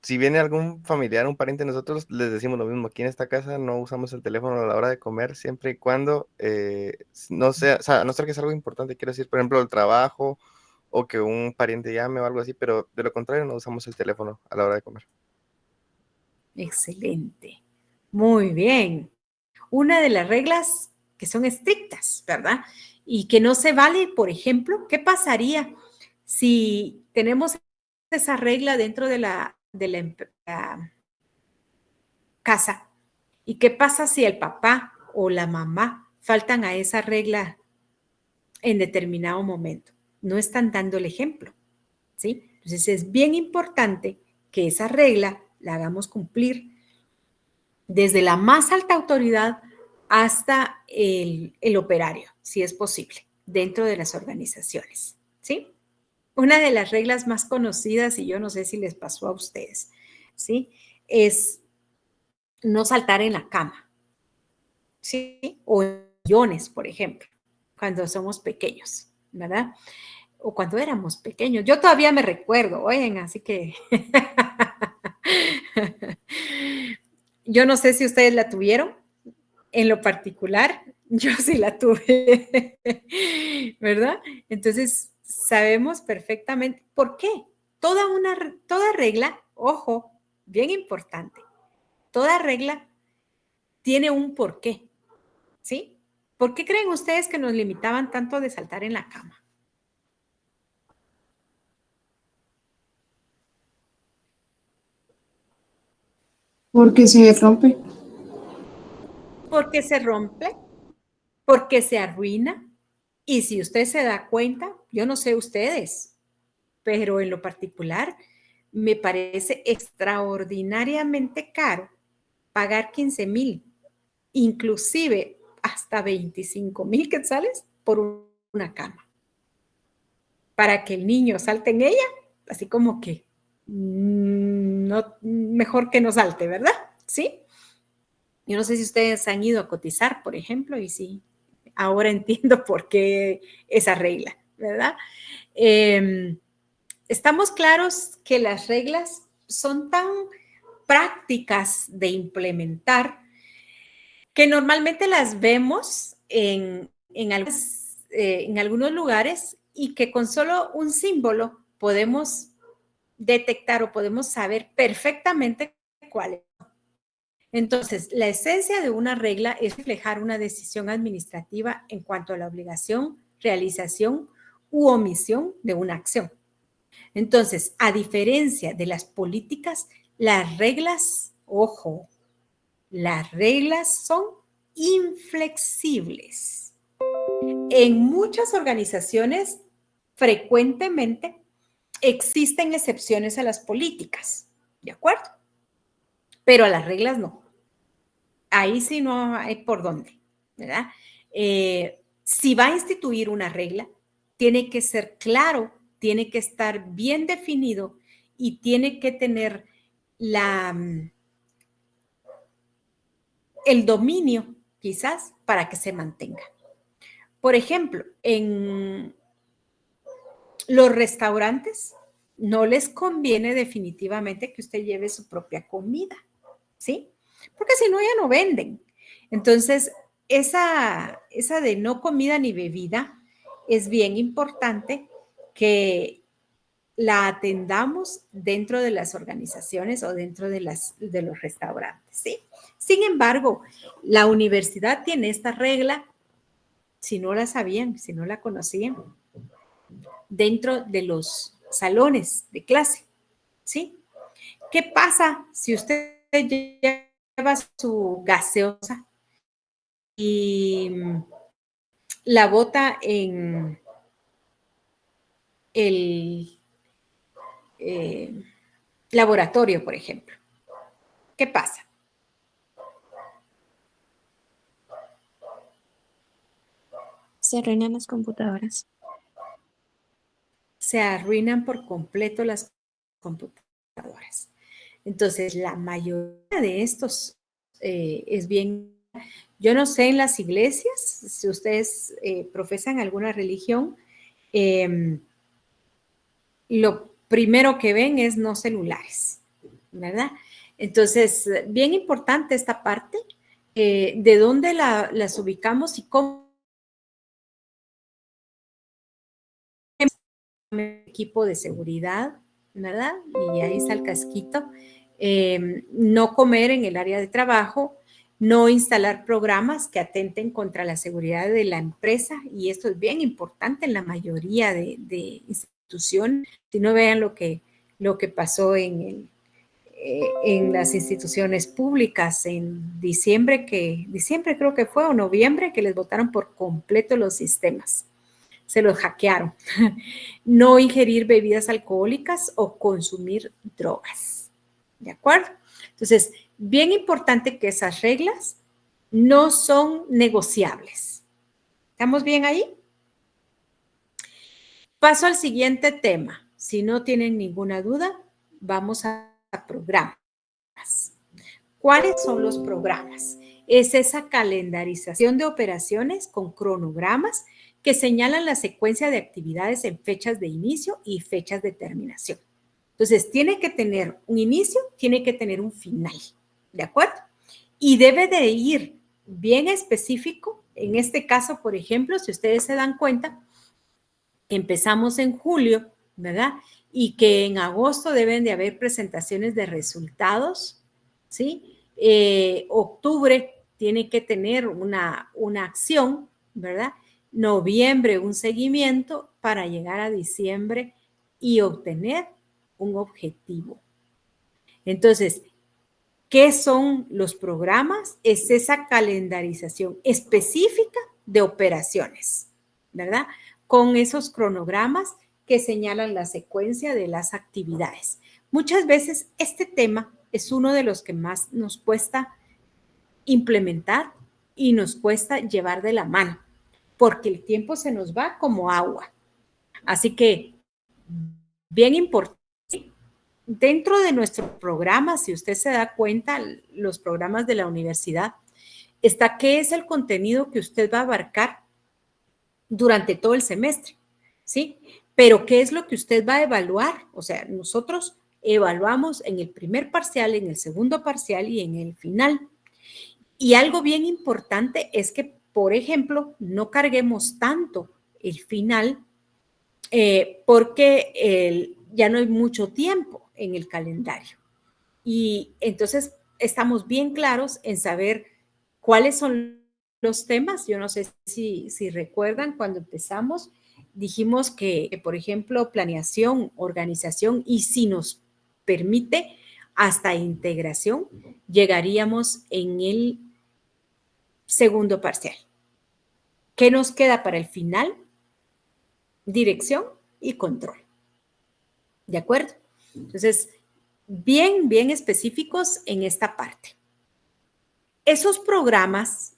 I: si viene algún familiar, un pariente de nosotros, les decimos lo mismo. Aquí en esta casa no usamos el teléfono a la hora de comer, siempre y cuando no sea, o sea, a no ser que sea algo importante, quiero decir, por ejemplo, el trabajo o que un pariente llame o algo así, pero de lo contrario no usamos el teléfono a la hora de comer.
A: Excelente. Muy bien. Una de las reglas que son estrictas, ¿verdad? Y que no se vale, por ejemplo, ¿qué pasaría si tenemos esa regla dentro de la casa? ¿Y qué pasa si el papá o la mamá faltan a esa regla en determinado momento? No están dando el ejemplo, ¿sí? Entonces es bien importante que esa regla la hagamos cumplir desde la más alta autoridad hasta el operario, si es posible, dentro de las organizaciones, ¿sí? Una de las reglas más conocidas, y yo no sé si les pasó a ustedes, ¿sí? Es no saltar en la cama, ¿sí? O en sillones, por ejemplo, cuando somos pequeños, ¿verdad? O cuando éramos pequeños. Yo todavía me recuerdo, oigan, así que yo no sé si ustedes la tuvieron. En lo particular, yo sí la tuve, ¿verdad? Entonces, sabemos perfectamente por qué. Toda regla, ojo, bien importante, toda regla tiene un porqué, ¿sí? ¿Por qué creen ustedes que nos limitaban tanto de saltar en la cama?
E: Porque se rompe.
A: Porque se rompe, porque se arruina. Y si usted se da cuenta, yo no sé ustedes, pero en lo particular me parece extraordinariamente caro pagar 15,000, inclusive hasta 25,000 quetzales por una cama. Para que el niño salte en ella, así como que no, mejor que no salte, ¿verdad? ¿Sí? Yo no sé si ustedes han ido a cotizar, por ejemplo, y sí, ahora entiendo por qué esa regla, ¿verdad? Estamos claros que las reglas son tan prácticas de implementar que normalmente las vemos en algunos lugares y que con solo un símbolo podemos detectar o podemos saber perfectamente cuál es. Entonces, la esencia de una regla es reflejar una decisión administrativa en cuanto a la obligación, realización u omisión de una acción. Entonces, a diferencia de las políticas, las reglas, ojo, las reglas son inflexibles. En muchas organizaciones, frecuentemente, existen excepciones a las políticas, ¿de acuerdo? Pero a las reglas no. Ahí sí no hay por dónde, ¿verdad? Si va a instituir una regla, tiene que ser claro, tiene que estar bien definido y tiene que tener el dominio, quizás, para que se mantenga. Por ejemplo, en los restaurantes no les conviene definitivamente que usted lleve su propia comida, ¿sí? Porque si no, ya no venden. Entonces, esa de no comida ni bebida es bien importante que la atendamos dentro de las organizaciones o dentro de los restaurantes, ¿sí? Sin embargo, la universidad tiene esta regla si no la sabían, si no la conocían, dentro de los salones de clase, ¿sí? ¿Qué pasa si usted lleva su gaseosa y la bota en el laboratorio, por ejemplo? ¿Qué pasa?
F: Se arruinan las computadoras.
A: Se arruinan por completo las computadoras. Entonces, la mayoría de estos es bien... Yo no sé en las iglesias, si ustedes profesan alguna religión, lo primero que ven es no celulares, ¿verdad? Entonces, bien importante esta parte, de dónde las ubicamos y cómo equipo de seguridad, ¿verdad? Y ahí está el casquito. No comer en el área de trabajo, no instalar programas que atenten contra la seguridad de la empresa, y esto es bien importante en la mayoría de instituciones. Si no, vean lo que pasó en las instituciones públicas en diciembre creo que fue, o noviembre, que les botaron por completo los sistemas. Se los hackearon. No ingerir bebidas alcohólicas o consumir drogas. ¿De acuerdo? Entonces, bien importante que esas reglas no son negociables. ¿Estamos bien ahí? Paso al siguiente tema. Si no tienen ninguna duda, vamos a programas. ¿Cuáles son los programas? Es esa calendarización de operaciones con cronogramas que señalan la secuencia de actividades en fechas de inicio y fechas de terminación. Entonces, tiene que tener un inicio, tiene que tener un final, ¿de acuerdo? Y debe de ir bien específico. En este caso, por ejemplo, si ustedes se dan cuenta, empezamos en julio, ¿verdad? Y que en agosto deben de haber presentaciones de resultados, ¿sí? Octubre tiene que tener una acción, ¿verdad? Noviembre un seguimiento para llegar a diciembre y obtener un objetivo. Entonces, ¿qué son los programas? Es esa calendarización específica de operaciones, ¿verdad? Con esos cronogramas que señalan la secuencia de las actividades. Muchas veces este tema es uno de los que más nos cuesta implementar y nos cuesta llevar de la mano, porque el tiempo se nos va como agua. Así que, bien importante, dentro de nuestro programa, si usted se da cuenta, los programas de la universidad, está qué es el contenido que usted va a abarcar durante todo el semestre, ¿sí? Pero qué es lo que usted va a evaluar. O sea, nosotros evaluamos en el primer parcial, en el segundo parcial y en el final. Y algo bien importante es que, por ejemplo, no carguemos tanto el final porque ya no hay mucho tiempo en el calendario. Y entonces estamos bien claros en saber cuáles son los temas. Yo no sé si recuerdan cuando empezamos, dijimos que, por ejemplo, planeación, organización y si nos permite hasta integración, llegaríamos en el segundo parcial. ¿Qué nos queda para el final? Dirección y control. ¿De acuerdo? Entonces, bien específicos en esta parte. Esos programas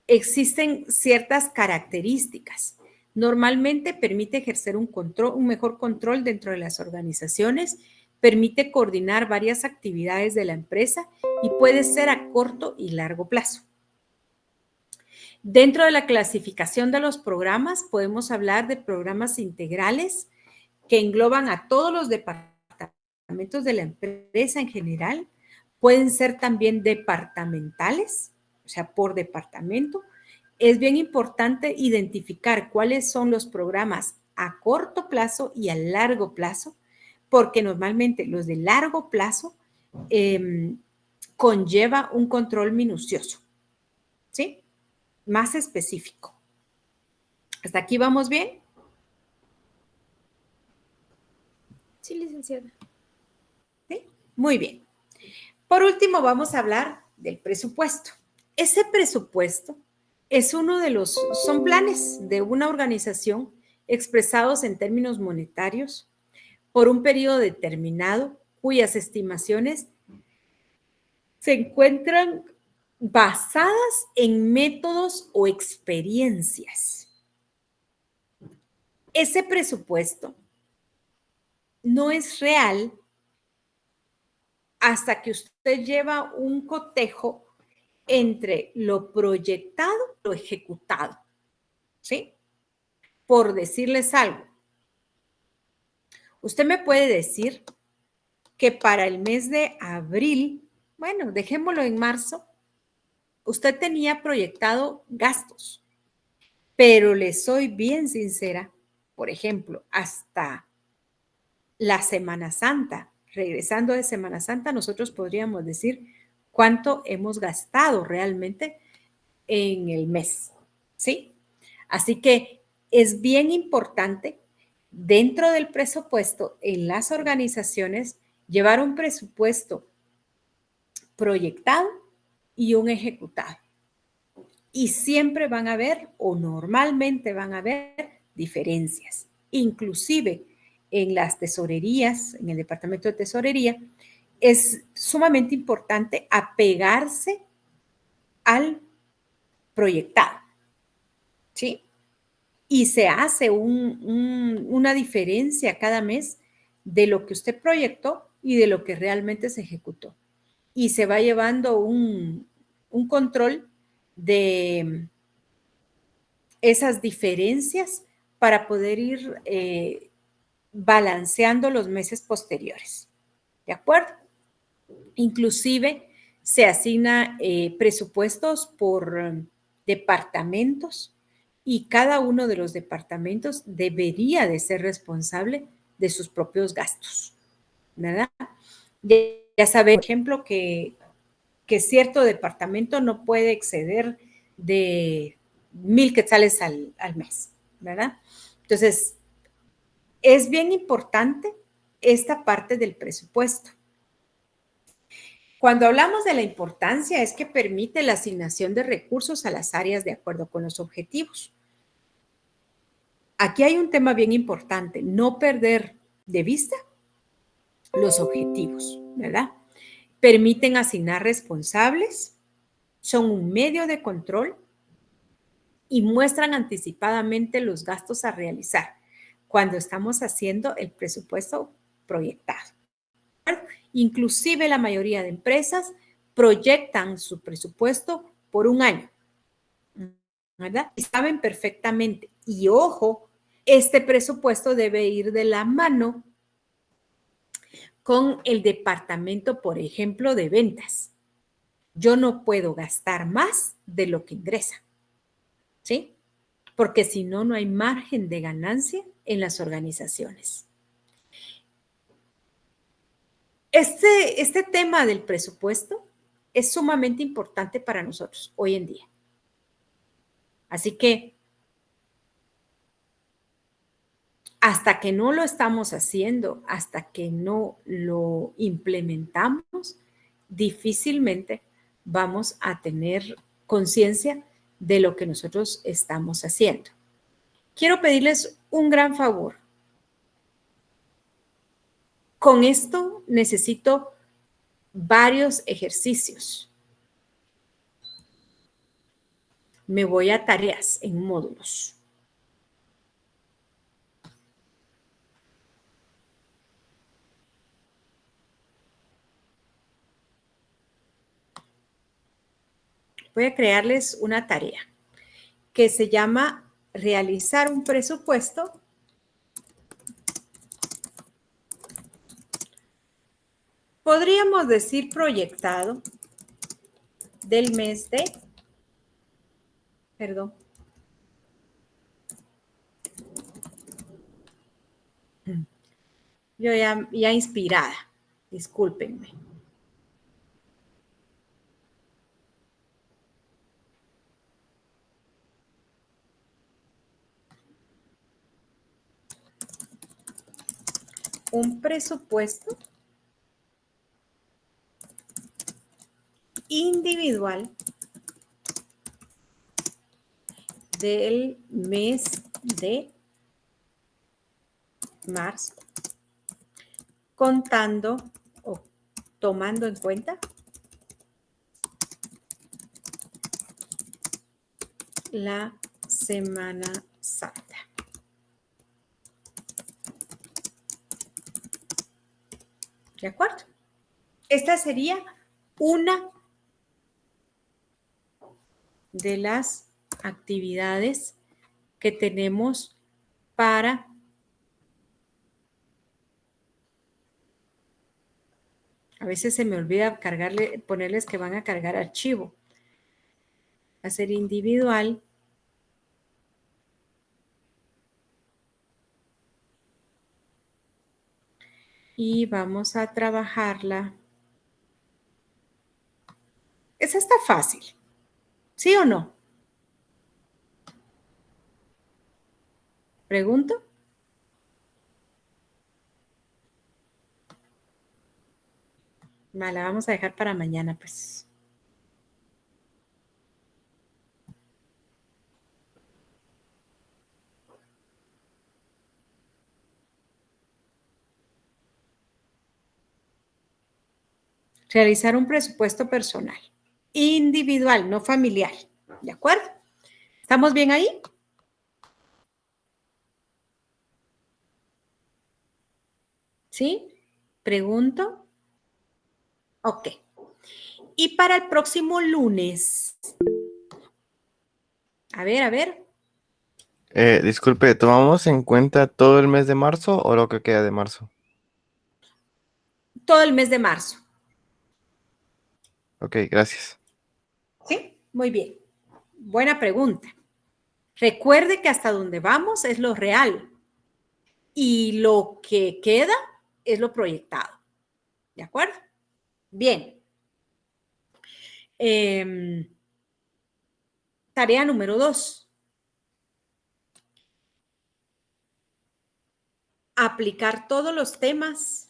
A: existen ciertas características. Normalmente permite ejercer un mejor control dentro de las organizaciones, permite coordinar varias actividades de la empresa y puede ser a corto y largo plazo. Dentro de la clasificación de los programas, podemos hablar de programas integrales que engloban a todos los departamentos de la empresa en general. Pueden ser también departamentales, o sea, por departamento. Es bien importante identificar cuáles son los programas a corto plazo y a largo plazo, porque normalmente los de largo plazo conlleva un control minucioso, ¿sí? más específico. ¿Hasta aquí vamos bien?
F: Sí, licenciada.
A: ¿Sí? Muy bien. Por último, vamos a hablar del presupuesto. Ese presupuesto es son planes de una organización expresados en términos monetarios por un periodo determinado cuyas estimaciones se encuentran basadas en métodos o experiencias. Ese presupuesto no es real hasta que usted lleva un cotejo entre lo proyectado y lo ejecutado. ¿Sí? Por decirles algo, usted me puede decir que para el mes de abril, bueno, dejémoslo en marzo, usted tenía proyectado gastos, pero le soy bien sincera, por ejemplo, hasta la Semana Santa, regresando de Semana Santa, nosotros podríamos decir cuánto hemos gastado realmente en el mes, ¿sí? Así que es bien importante dentro del presupuesto en las organizaciones llevar un presupuesto proyectado y un ejecutado. Y siempre van a haber, o normalmente van a haber, diferencias. Inclusive en las tesorerías, en el departamento de tesorería, es sumamente importante apegarse al proyectado, ¿sí? Y se hace una diferencia cada mes de lo que usted proyectó y de lo que realmente se ejecutó. Y se va llevando un control de esas diferencias para poder ir balanceando los meses posteriores. ¿De acuerdo? Inclusive se asigna presupuestos por departamentos y cada uno de los departamentos debería de ser responsable de sus propios gastos, ¿verdad? Ya saben, por ejemplo, que cierto departamento no puede exceder de 1,000 quetzales al mes, ¿verdad? Entonces, es bien importante esta parte del presupuesto. Cuando hablamos de la importancia es que permite la asignación de recursos a las áreas de acuerdo con los objetivos. Aquí hay un tema bien importante, no perder de vista los objetivos, ¿verdad? Permiten asignar responsables, son un medio de control y muestran anticipadamente los gastos a realizar cuando estamos haciendo el presupuesto proyectado. Inclusive la mayoría de empresas proyectan su presupuesto por un año, ¿verdad? Y saben perfectamente. Y ojo, este presupuesto debe ir de la mano con el departamento, por ejemplo, de ventas. Yo no puedo gastar más de lo que ingresa, ¿sí? Porque si no, no hay margen de ganancia en las organizaciones. Este tema del presupuesto es sumamente importante para nosotros hoy en día. Así que hasta que no lo estamos haciendo, hasta que no lo implementamos, difícilmente vamos a tener conciencia de lo que nosotros estamos haciendo. Quiero pedirles un gran favor. Con esto necesito varios ejercicios. Me voy a tareas en módulos. Voy a crearles una tarea que se llama realizar un presupuesto podríamos decir proyectado del mes de, perdón, yo ya inspirada, discúlpenme. un presupuesto individual del mes de marzo, contando o tomando en cuenta la Semana Santa. ¿De acuerdo? Esta sería una de las actividades que tenemos para a veces se me olvida ponerles que van a cargar archivo. Hacer individual. Y vamos a trabajarla. Esa está fácil. ¿Sí o no? ¿Pregunto? La vamos a dejar para mañana, pues. Realizar un presupuesto personal, individual, no familiar. ¿De acuerdo? ¿Estamos bien ahí? ¿Sí? ¿Pregunto? Ok. Y para el próximo lunes. A ver.
I: Disculpe, ¿tomamos en cuenta todo el mes de marzo o lo que queda de marzo?
A: Todo el mes de marzo.
I: Ok, gracias.
A: ¿Sí? Muy bien. Buena pregunta. Recuerde que hasta donde vamos es lo real y lo que queda es lo proyectado. ¿De acuerdo? Bien. Tarea número 2. Aplicar todos los temas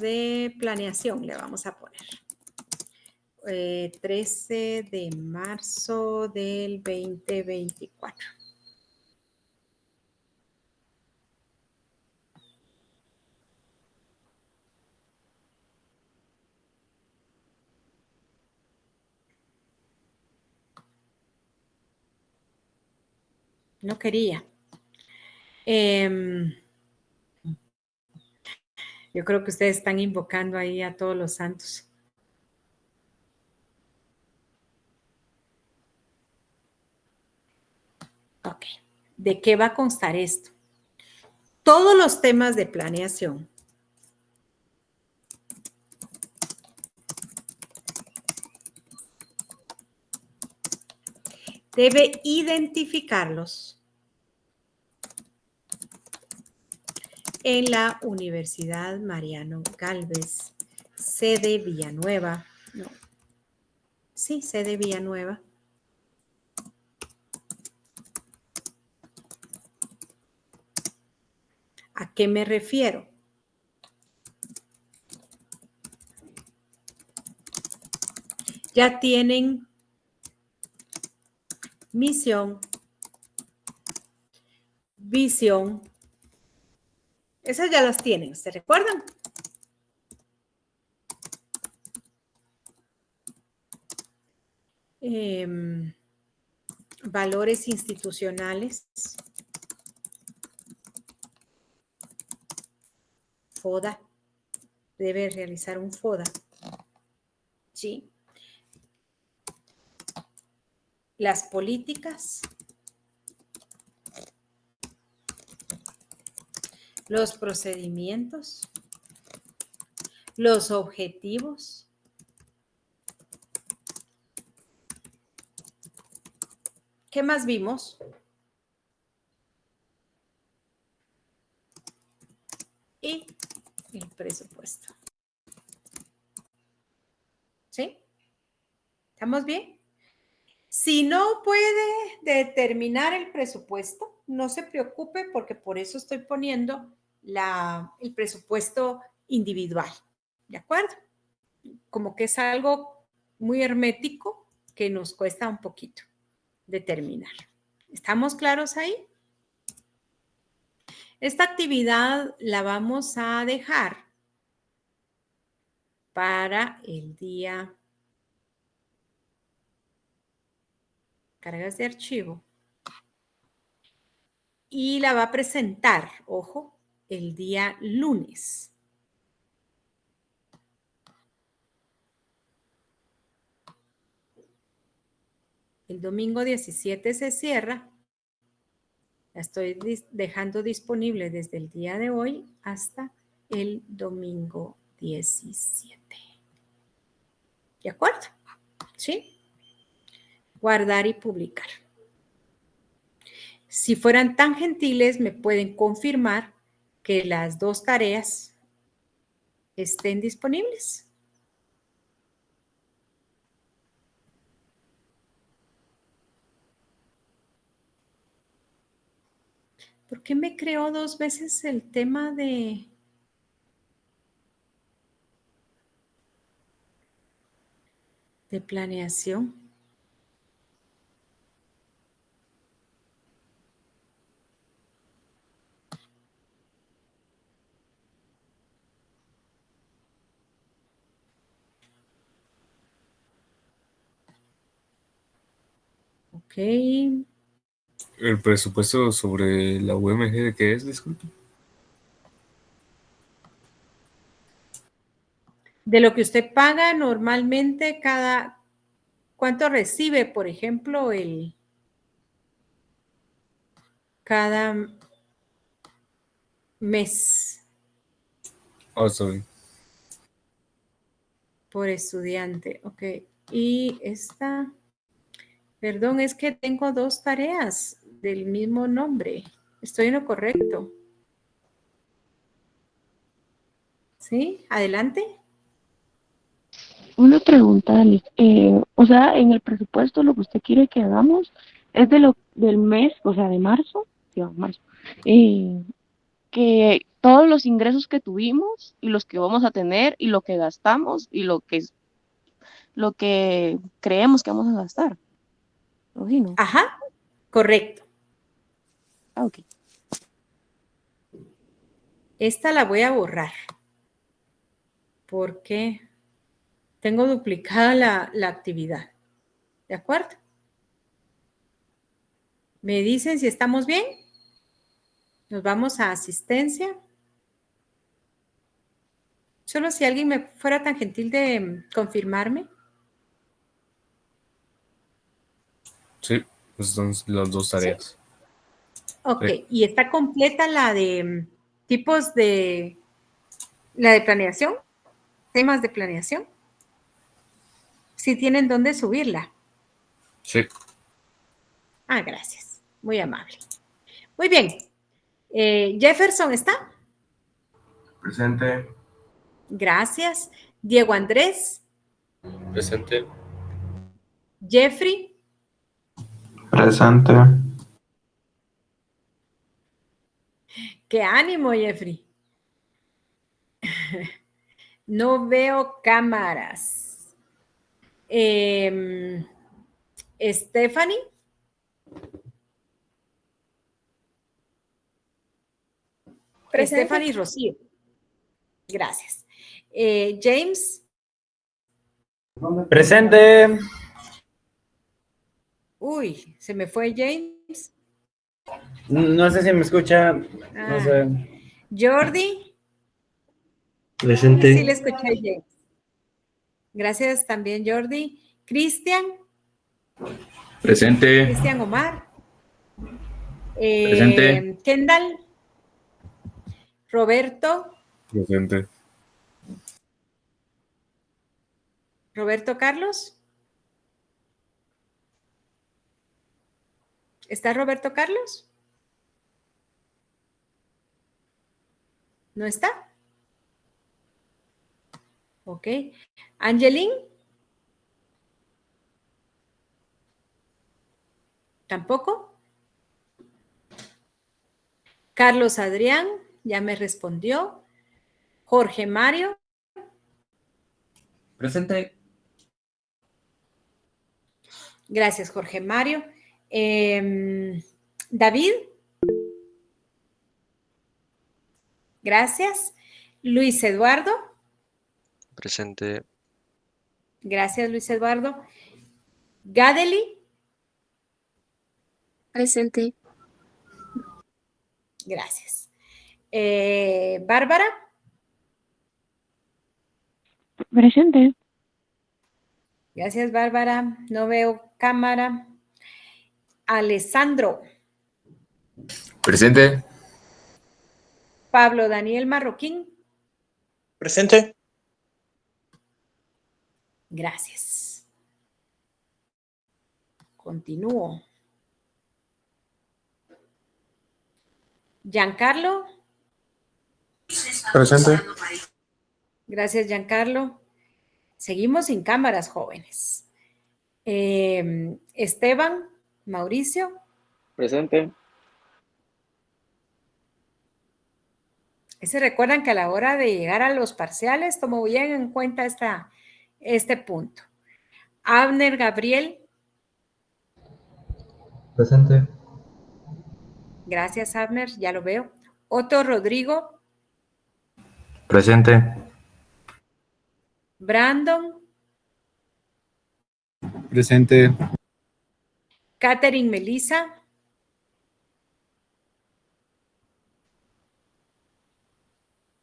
A: de planeación le vamos a poner. 13 de marzo del 2024. No quería. Yo creo que ustedes están invocando ahí a todos los santos. Ok. ¿De qué va a constar esto? Todos los temas de planeación debe identificarlos en la Universidad Mariano Gálvez, sede Villanueva. No. Sí, sede Villanueva. ¿A qué me refiero? Ya tienen misión, visión. Esas ya las tienen, ¿se recuerdan? Valores institucionales. FODA. Debe realizar un FODA. ¿Sí? Las políticas. Los procedimientos. Los objetivos. ¿Qué más vimos? Y el presupuesto. ¿Sí? ¿Estamos bien? Si no puede determinar el presupuesto, no se preocupe porque por eso estoy poniendo el presupuesto individual, ¿de acuerdo? Como que es algo muy hermético que nos cuesta un poquito determinar. ¿Estamos claros ahí? Esta actividad la vamos a dejar para el día cargas de archivo y la va a presentar, ojo, el día lunes. El domingo 17 se cierra. La estoy dejando disponible desde el día de hoy hasta el domingo 17. ¿De acuerdo? ¿Sí? Guardar y publicar. Si fueran tan gentiles, me pueden confirmar que las dos tareas estén disponibles. ¿Por qué me creó 2 veces el tema de planeación? Ok.
H: ¿El presupuesto sobre la UMG de qué es? Disculpe.
A: De lo que usted paga normalmente ¿cuánto recibe, por ejemplo, cada mes
H: Está bien.
A: por estudiante? Ok. Y perdón, es que tengo 2 tareas del mismo nombre. Estoy en lo correcto. ¿Sí? Adelante.
M: Una pregunta, Alice. O sea, en el presupuesto lo que usted quiere que hagamos es del mes, o sea, de marzo, sí, marzo, que todos los ingresos que tuvimos y los que vamos a tener y lo que gastamos y lo que creemos que vamos a gastar. ¿O sí, no?
A: Ajá, correcto.
M: Ah, ok.
A: Esta la voy a borrar porque tengo duplicada la actividad. ¿De acuerdo? ¿Me dicen si estamos bien? Nos vamos a asistencia. Solo si alguien me fuera tan gentil de confirmarme.
H: Sí, pues son las 2 tareas.
A: Ok,
H: Sí.
A: y está completa la de tipos de, la de planeación, temas de planeación. Si tienen dónde subirla.
H: Sí.
A: Ah, gracias. Muy amable. Muy bien. Jefferson, ¿está?
C: Presente.
A: Gracias. Diego Andrés.
H: Presente.
A: Jeffrey.
J: Presente.
A: ¡Qué ánimo, Jeffrey! No veo cámaras. Stephanie.
F: Presente.
A: Stephanie Rocío. Gracias. James.
N: Presente.
A: Uy, se me fue James.
N: No sé si me escucha. No sé.
A: Jordi.
N: Presente.
A: Sí, le escuché, James. Gracias también, Jordi. Cristian.
L: Presente.
A: Cristian Omar.
L: Presente.
A: Kendall. Roberto.
H: Presente.
A: Roberto Carlos. ¿Está Roberto Carlos? ¿No está? Ok. Angeline. ¿Tampoco? Carlos Adrián, ya me respondió. Jorge Mario.
N: Presente.
A: Gracias, Jorge Mario. David. Gracias. Luis Eduardo.
D: Presente.
A: Gracias, Luis Eduardo. Gadeli.
F: Presente.
A: Gracias. Bárbara.
M: Presente.
A: Gracias, Bárbara. No veo cámara. Alessandro.
O: Presente.
A: Pablo Daniel Marroquín.
O: Presente.
A: Gracias. Continúo. Giancarlo.
J: Presente.
A: Gracias, Giancarlo. Seguimos sin cámaras, jóvenes. Esteban, Mauricio.
O: Presente.
A: ¿Se recuerdan que a la hora de llegar a los parciales tomo bien en cuenta este punto? Abner Gabriel.
G: Presente.
A: Gracias, Abner, ya lo veo. Otto Rodrigo.
L: Presente.
A: Brandon.
H: Presente.
A: Catherine Melissa.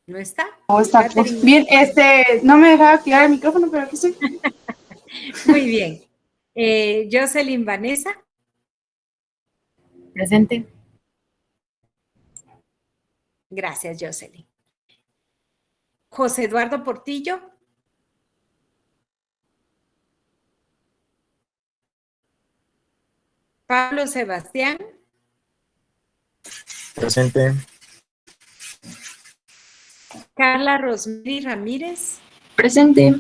A: ¿No está?
E: No está.
A: Catherine.
E: Bien, no me dejaba activar el micrófono, pero aquí estoy.
A: Muy bien. Jocelyn Vanessa.
B: Presente.
A: Gracias, Jocelyn. José Eduardo Portillo. Pablo Sebastián.
J: Presente.
A: Carla Rosmery Ramírez.
F: Presente.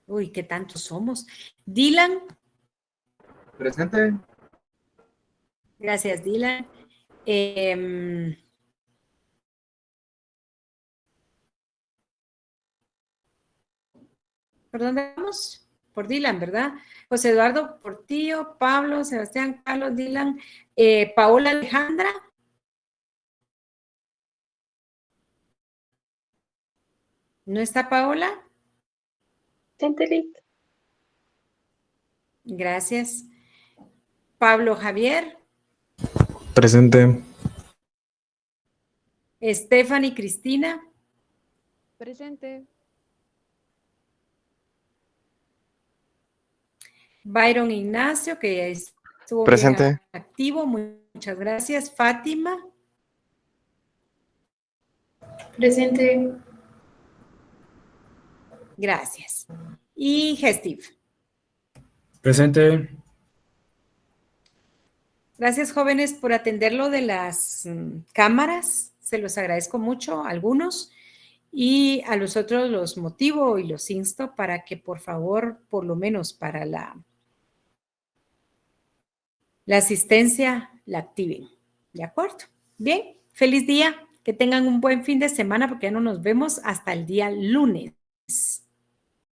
A: Uy, qué tantos somos. Dylan.
J: Presente.
A: Gracias, Dylan. ¿Por dónde vamos? Por Dylan, ¿verdad? José Eduardo Portillo, Pablo, Sebastián, Carlos, Dylan, Paola Alejandra. ¿No está Paola? Gracias. Pablo Javier.
J: Presente.
A: Stephanie Cristina.
F: Presente.
A: Byron Ignacio, que estuvo
I: Presente.
A: bien activo. Muchas gracias. Fátima.
B: Presente.
A: Gracias. Y Gestiv.
N: Presente.
A: Gracias, jóvenes, por atender lo de las cámaras. Se los agradezco mucho a algunos y a los otros los motivo y los insto para que, por favor, por lo menos para la asistencia, la activen. ¿De acuerdo? Bien, feliz día. Que tengan un buen fin de semana porque ya no nos vemos hasta el día lunes.